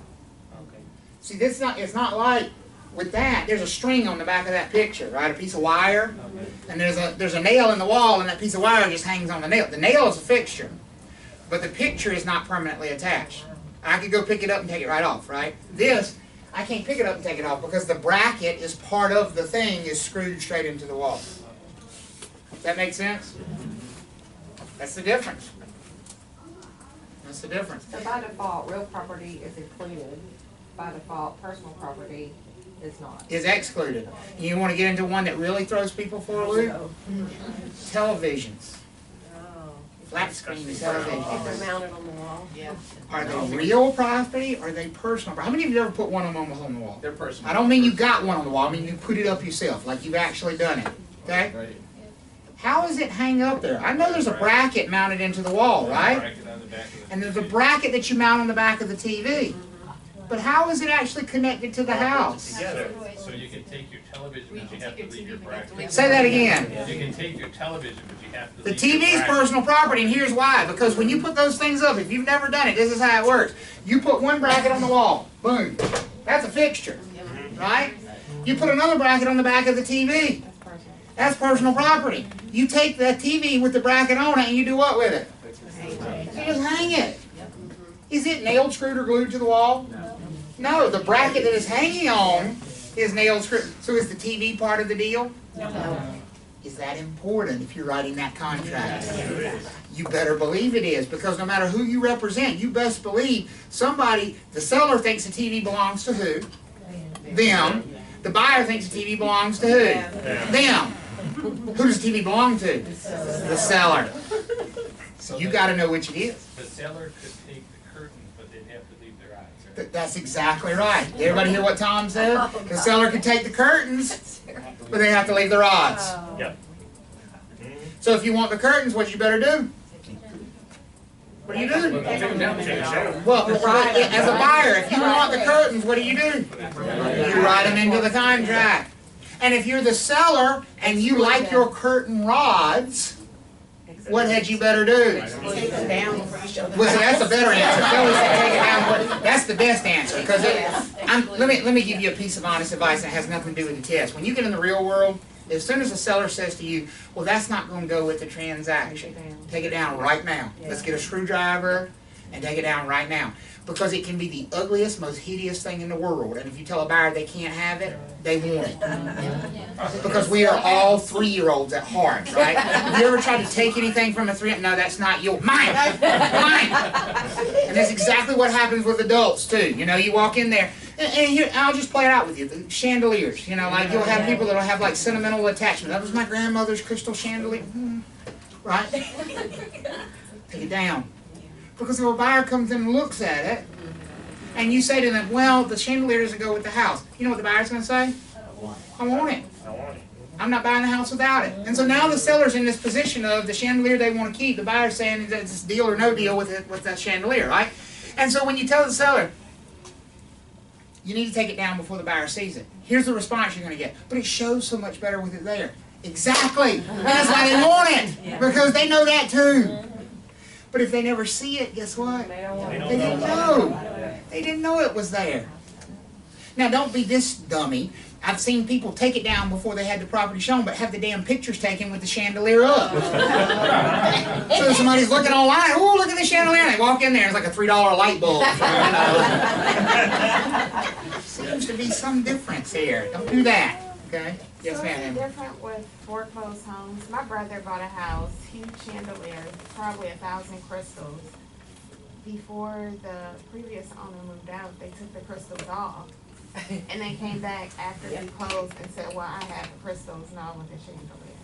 Okay. See, it's not like with that, there's a string on the back of that picture, right? A piece of wire. Okay. And there's a nail in the wall, and that piece of wire just hangs on the nail. The nail is a fixture, but the picture is not permanently attached. I could go pick it up and take it right off, right? This, I can't pick it up and take it off because the bracket is part of the thing is screwed straight into the wall. Does that make sense? That's the difference. That's the difference. So by default, real property is included. By default, personal property is not. Is excluded. You want to get into one that really throws people for a loop? Televisions. Flat screen televisions. They're mounted on the wall. Yeah. Are they real property or are they personal property? How many of you ever put one of them on the wall? They're personal. I don't mean you got one on the wall, I mean you put it up yourself, like you've actually done it. Okay? Right. How does it hang up there? I know there's a bracket mounted into the wall, right? Bracket on the back of the And there's a bracket that you mount on the back of the TV. But how is it actually connected to the house? Together. So you can take your television, but you have to leave your bracket. Say that again. You can take your television, but you have to The leave your TV is bracket. personal property, and here's why. Because when you put those things up, if you've never done it, this is how it works. You put one bracket on the wall. Boom. That's a fixture. Right? You put another bracket on the back of the TV. That's personal. That's personal property. You take that TV with the bracket on it, and you do what with it? You just hang it. Is it nailed, screwed, or glued to the wall? No. The bracket that is hanging on is nailed, screwed. So is the TV part of the deal? No. Is that important if you're writing that contract? You better believe it is, because no matter who you represent, you best believe somebody, the seller thinks the TV belongs to who? Them. The buyer thinks the TV belongs to who? Them. Who does the TV belong to? The seller. So You the- got to know which it is. The seller could take the curtains, but they'd have to leave their eyes. Right? That's exactly right. Did everybody hear what Tom said? The seller could take the curtains, but they have to leave the rods. Yep. So if you want the curtains, what you better do? What do you do? Well, as a buyer, if you want the curtains, what do? You write them into the contract. And if you're the seller and you like your curtain rods, what had you better do? Take them down before you show them. Well, that's the better answer. Fellas, take it down. That's the best answer. Because let me give you a piece of honest advice that has nothing to do with the test. When you get in the real world, as soon as the seller says to you, well, that's not going to go with the transaction, take it down right now. Let's get a screwdriver and take it down right now. Because it can be the ugliest, most hideous thing in the world. And if you tell a buyer they can't have it, they want it. Because we are all 3-year-olds at heart, right? Have you ever tried to take anything from a 3-year-old? No, that's not yours. Mine! Mine! And that's exactly what happens with adults, too. You know, you walk in there, and here, I'll just play it out with you. The chandeliers, you know, like you'll have people that'll have like sentimental attachment. That was my grandmother's crystal chandelier. Right? Take it down. Because if a buyer comes in and looks at it, and you say to them, well, the chandelier doesn't go with the house. You know what the buyer's going to say? I want it. I'm not buying the house without it. And so now the seller's in this position of the chandelier they want to keep. The buyer's saying that it's deal or no deal with that chandelier, right? And so when you tell the seller, you need to take it down before the buyer sees it. Here's the response you're going to get. But it shows so much better with it there. Exactly. That's why they want it. Because they know that too. But if they never see it, guess what? They didn't know. They didn't know it was there. Now, don't be this dummy. I've seen people take it down before they had the property shown, but have the damn pictures taken with the chandelier up. So somebody's looking online, oh, look at the chandelier. And they walk in there, it's like a $3 light bulb. Seems to be some difference here. Don't do that. Okay? Yes, so ma'am. it's different with foreclosed homes. My brother bought a house, huge chandelier, probably 1,000 crystals. Before the previous owner moved out, they took the crystals off. And they came back after we closed and said, well, I have the crystals, not with the chandelier.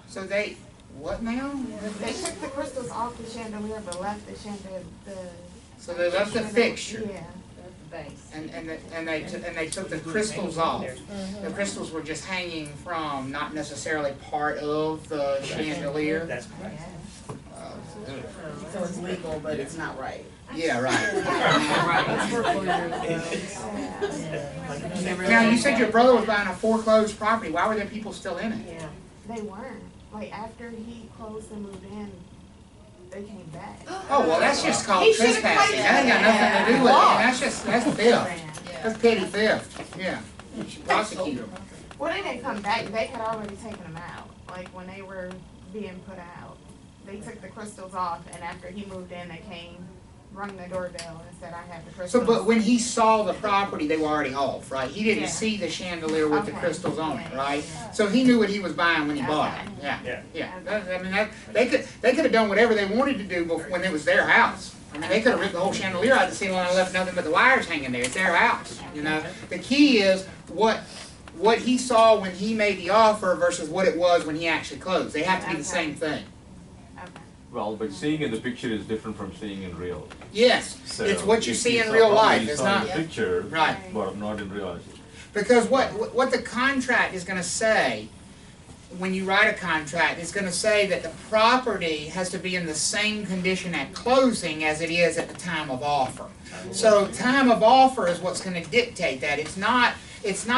So they, what now? They took the crystals off the chandelier, but left the chandelier, So they left the fixture. Yeah. And they took the crystals off. The crystals were just hanging from, not necessarily part of the chandelier. That's correct. So it's legal, but it's not right. Yeah, right. Now, you said your brother was buying a foreclosed property. Why were there people still in it? Yeah. They weren't. Like, after he closed and moved in, they came back. Oh, well, that's just called trespassing. That ain't got nothing to do with it. That's theft. That's petty theft. Yeah. You should prosecute them. Well, they didn't come back. They had already taken them out. Like, when they were being put out, they took the crystals off, and after he moved in, they came, rung the doorbell, and said, I have the crystals. So, but when he saw the property, they were already off, right? He didn't see the chandelier with the crystals on it, right? So he knew what he was buying when he bought it. Yeah. I mean, they could have done whatever they wanted to do when it was their house. I mean, they could have ripped the whole chandelier out the ceiling and left nothing but the wires hanging there. It's their house, you know. The key is what he saw when he made the offer versus what it was when he actually closed. They have to be the same thing. Well, but seeing in the picture is different from seeing in real. Yes, So it's what you if see in saw real probably life. It's saw not in the picture, right, but not in real life. Because what the contract is going to say when you write a contract, it's going to say that the property has to be in the same condition at closing as it is at the time of offer. So time of offer is what's going to dictate that. It's not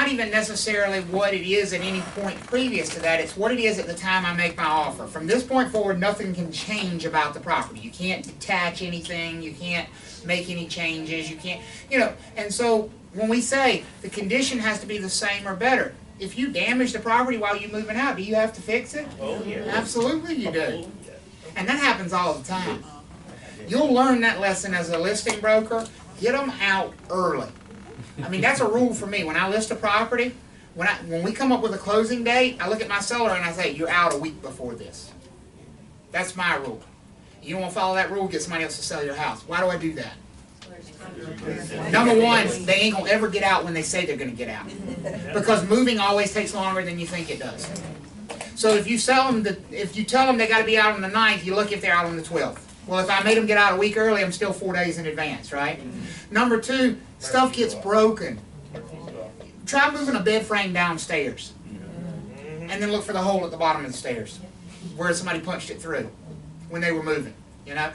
even necessarily what it is at any point previous to that. It's what it is at the time I make my offer. From this point forward, nothing can change about the property. You can't detach anything. You can't make any changes. You can't, you know. And so when we say the condition has to be the same or better, if you damage the property while you're moving out, do you have to fix it? Oh, yeah. Absolutely you do. And that happens all the time. You'll learn that lesson as a listing broker. Get them out early. I mean, that's a rule for me. When I list a property, when we come up with a closing date, I look at my seller and I say, you're out a week before this. That's my rule. You don't want to follow that rule, get somebody else to sell your house. Why do I do that? Number one, they ain't going to ever get out when they say they're going to get out. Because moving always takes longer than you think it does. So if you tell them they got to be out on the 9th, you look if they're out on the 12th. Well, if I made them get out a week early, I'm still 4 days in advance, right? Number two, stuff gets broken. Try moving a bed frame downstairs. And then look for the hole at the bottom of the stairs. where somebody punched it through when they were moving, you know?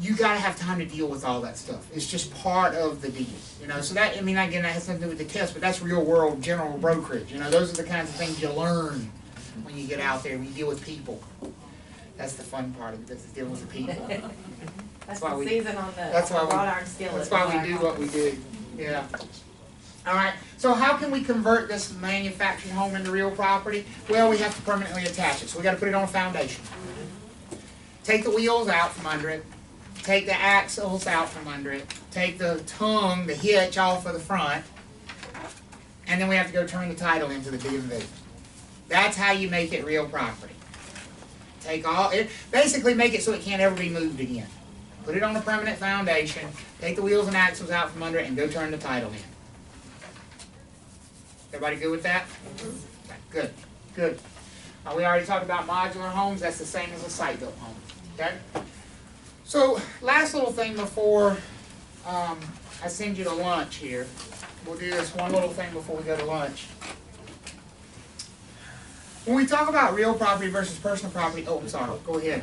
You gotta have time to deal with all that stuff. It's just part of the deal, you know? So that, I mean, again, that has nothing to do with the test, but that's real world general brokerage, you know? Those are the kinds of things you learn when you get out there, when you deal with people. That's the fun part of it, that's dealing with the people. That's why the we- season on the that's why we- wrought iron skillet. That's why we do what we do, yeah. All right, so how can we convert this manufactured home into real property? Well, we have to permanently attach it, so we gotta put it on a foundation. Take the wheels out from under it, take the axles out from under it, take the tongue, the hitch off of the front, and then we have to go turn the title into the D&V. That's how you make it real property. Take all it, basically make it so it can't ever be moved again. Put it on a permanent foundation, take the wheels and axles out from under it, and go turn the title in. Everybody good with that? Good, good. We already talked about modular homes. That's the same as a site-built home. Okay? So, last little thing before I send you to lunch here. We'll do this one little thing before we go to lunch. When we talk about real property versus personal property, oh, I'm sorry, go ahead.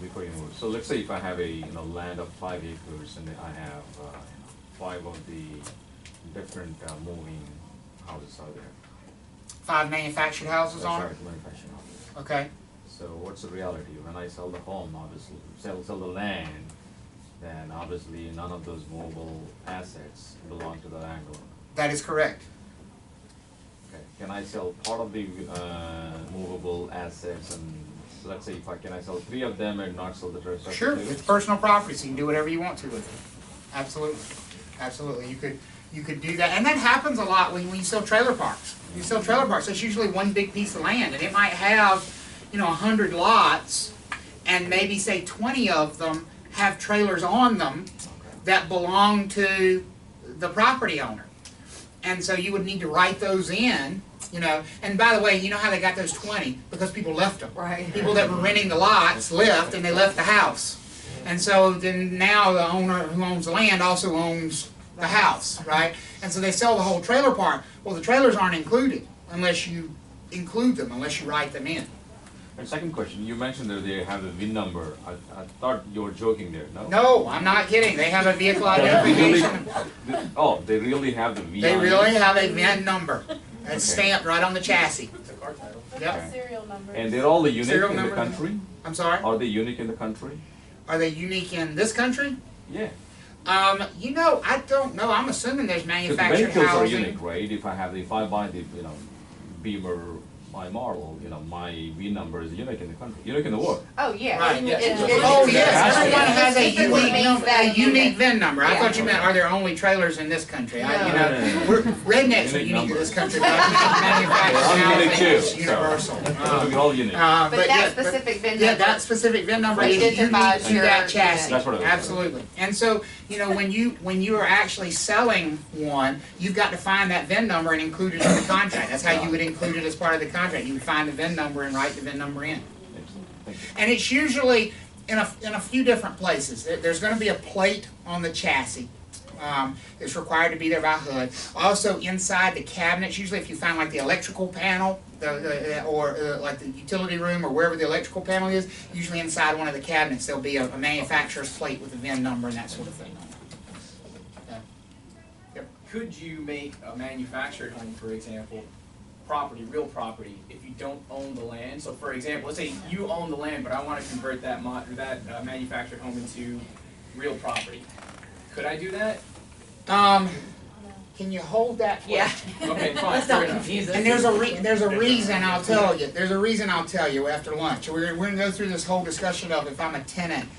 Before you move, so let's say if I have a land of 5 acres and I have 5 of the different moving houses out there. 5 manufactured houses on it? That's right, manufacturing houses. Okay. So what's the reality? When I sell the home, obviously, sell the land, then obviously none of those movable assets belong to the landowner. That is correct. Okay. Can I sell part of the movable assets, and let's say can I sell 3 of them and not sell the rest? Sure, it's personal property, so you can do whatever you want to with it. Absolutely, absolutely. You could do that, and that happens a lot when you sell trailer parks. You sell trailer parks. It's usually one big piece of land, and it might have 100 lots, and maybe say 20 of them have trailers on them that belong to the property owner. And so you would need to write those in, and by the way, you know how they got those 20? Because people left them. Right. People that were renting the lots left, and they left the house. And so then now the owner who owns the land also owns the house, right? And so they sell the whole trailer park. Well, the trailers aren't included unless you include them, unless you write them in. And second question, you mentioned that they have a VIN number. I thought you were joking there, no? No, I'm not kidding. They have a vehicle identification. They really have the VIN. They really have a VIN number. It's stamped right on the chassis. It's a car title. Yep. Serial number. And they're all the unique Serial in the number? country? I'm sorry? Are they unique in the country? Are they unique in this country? Yeah. I don't know. I'm assuming there's So the manufactured vehicles are housing. unique, right? If I buy the, Beamer, my model, my VIN number is unique in the country, unique in the world. Oh, yeah. Right, It's- Oh, yes, That's everyone has a Specifically unique makes number, a that unique VIN number. I Yeah. thought you meant, are there only trailers in this country? No. We're rednecks are Unique unique to number. this country, but I think manufactured They're all unique housing too, is universal. They're all unique. But that yeah, specific VIN Yeah, number that specific VIN number is unique identifies to your that chassis. That's what I was Absolutely. And so, when you are actually selling one, you've got to find that VIN number and include it in the contract. That's how you would include it as part of the contract. You would find the VIN number and write the VIN number in. Thank you. And it's usually in a few different places. There's going to be a plate on the chassis. It's required to be there by HUD. Also, inside the cabinets, usually if you find like the electrical panel, or like the utility room or wherever the electrical panel is, usually inside one of the cabinets there'll be a manufacturer's plate with a VIN number and that sort of thing on it. Yep. Could you make a manufactured home, for example, real property, if you don't own the land? So for example, let's say you own the land, but I want to convert that manufactured home into real property. Could I do that? Can you hold that? Yeah. Okay, fine, Let's fair not enough. confuse us. And there's a reason I'll tell you. There's a reason I'll tell you after lunch. We're going to go through this whole discussion of if I'm a tenant,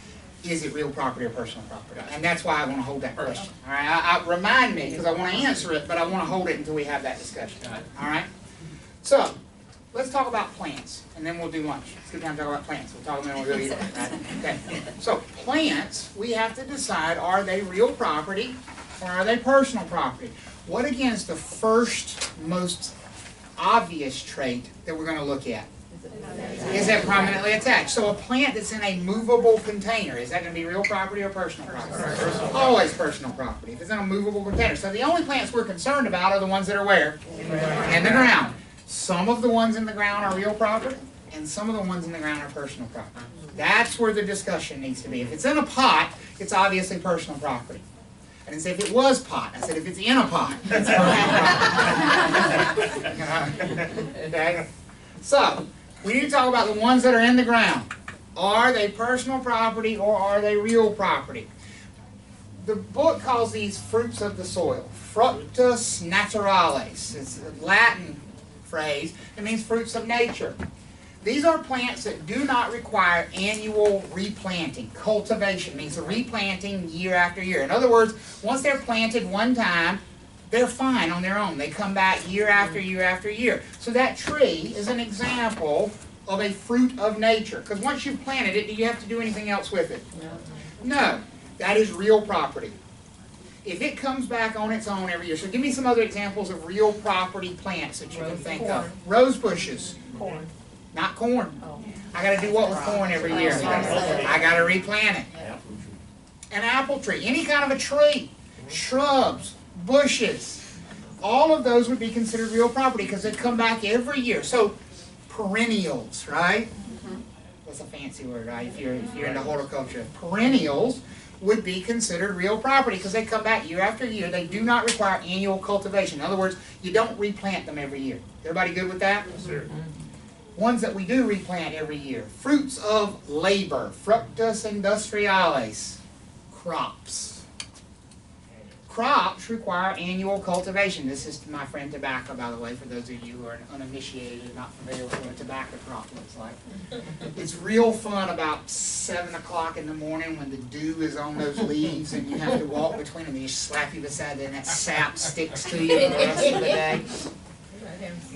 is it real property or personal property? And that's why I want to hold that question. All right. Remind me because I want to answer it, but I want to hold it until we have that discussion. All right. So let's talk about plants, and then we'll do lunch. It's a good time to talk about plants. We'll talk and then we'll go eat. Right? Okay. So plants, we have to decide: are they real property or are they personal property? What again is the first most obvious trait that we're going to look at? Is that permanently attached? So a plant that's in a movable container, is that going to be real property or personal property? Always personal property if it's in a movable container. So the only plants we're concerned about are the ones that are where? In the ground. Some of the ones in the ground are real property, and some of the ones in the ground are personal property. That's where the discussion needs to be. If it's in a pot, it's obviously personal property. I didn't say if it was pot. I said if it's in a pot, it's personal property. Okay? So, we need to talk about the ones that are in the ground. Are they personal property or are they real property? The book calls these fruits of the soil. Fructus naturales. It's a Latin phrase. It means fruits of nature. These are plants that do not require annual replanting. Cultivation means replanting year after year. In other words, once they're planted one time, they're fine on their own. They come back year after year after year. So that tree is an example of a fruit of nature. Because once you've planted it, do you have to do anything else with it? No. That is real property. If it comes back on its own every year. So give me some other examples of real property plants that you can think of. Rose bushes. Corn. Not corn. I got to do what with corn every year? I got to replant it. An apple tree. Any kind of a tree. Shrubs. Bushes. All of those would be considered real property because they come back every year. So perennials, right? That's a fancy word, right? If you're into horticulture. Perennials would be considered real property because they come back year after year. They do not require annual cultivation. In other words, you don't replant them every year. Everybody good with that? Yes, sir. Ones that we do replant every year. Fruits of labor. Fructus industriales. Crops. Crops require annual cultivation. This is my friend tobacco, by the way, for those of you who are uninitiated and not familiar with what a tobacco crop looks like. It's real fun about 7 o'clock in the morning when the dew is on those leaves and you have to walk between them and you slap you beside them and that sap sticks to you for the rest of the day.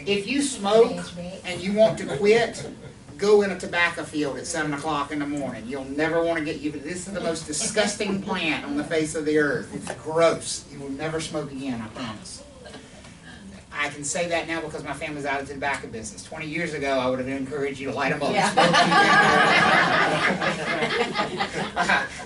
If you smoke and you want to quit, go in a tobacco field at 7 o'clock in the morning. You'll never want to get you. This is the most disgusting plant on the face of the earth. It's gross. You will never smoke again, I promise. I can say that now because my family's out of the tobacco business. 20 years ago, I would have encouraged you to light them up. Yeah.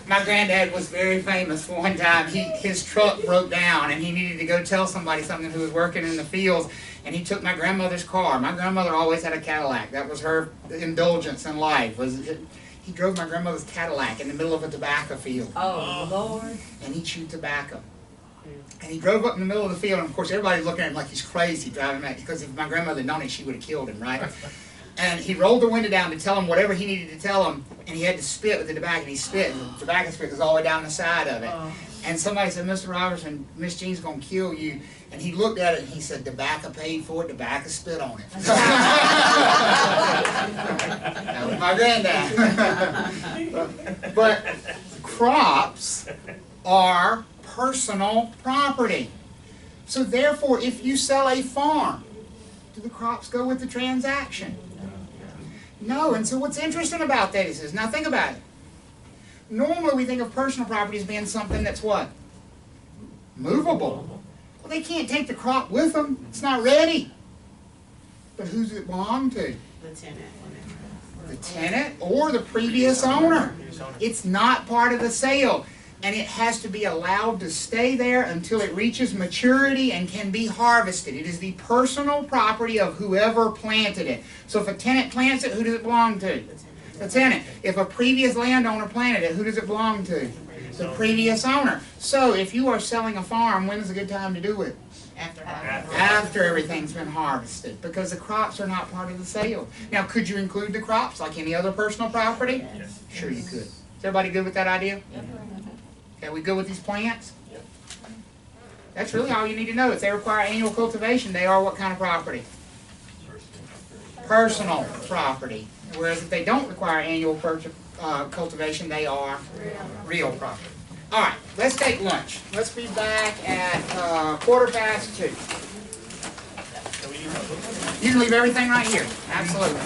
My granddad was very famous for one time. His truck broke down and he needed to go tell somebody something who was working in the fields. And he took my grandmother's car. My grandmother always had a Cadillac. That was her indulgence in life. He drove my grandmother's Cadillac in the middle of a tobacco field. Oh, Lord. And he chewed tobacco. And he drove up in the middle of the field, and of course everybody's looking at him like he's crazy driving that, because if my grandmother had known it, she would have killed him, right? And he rolled the window down to tell him whatever he needed to tell him, and he had to spit with the tobacco, and he spit, and the tobacco spit was all the way down the side of it. And somebody said, "Mr. Robertson, Miss Jean's going to kill you." And he looked at it and he said, "Tobacco paid for it, tobacco spit on it." That was my granddad. But crops are personal property. So therefore, if you sell a farm, do the crops go with the transaction? No. And so what's interesting about that is, now think about it. Normally we think of personal property as being something that's what? Movable. Well, they can't take the crop with them. It's not ready. But who does it belong to? The tenant. The tenant or the previous owner. It's not part of the sale. And it has to be allowed to stay there until it reaches maturity and can be harvested. It is the personal property of whoever planted it. So if a tenant plants it, who does it belong to? The tenant. If a previous landowner planted it, who does it belong to? The previous owner. So if you are selling a farm, when is a good time to do it? After everything's been harvested, because the crops are not part of the sale. Now, could you include the crops like any other personal property? Yes. Sure you could. Is everybody good with that idea? Okay, we good with these plants? Yep. That's really all you need to know. If they require annual cultivation, they are what kind of property? Personal property. Whereas if they don't require annual cultivation, they are real property. All right, let's take lunch. Let's be back at 2:15. So we use our books. You can leave everything right here. Absolutely.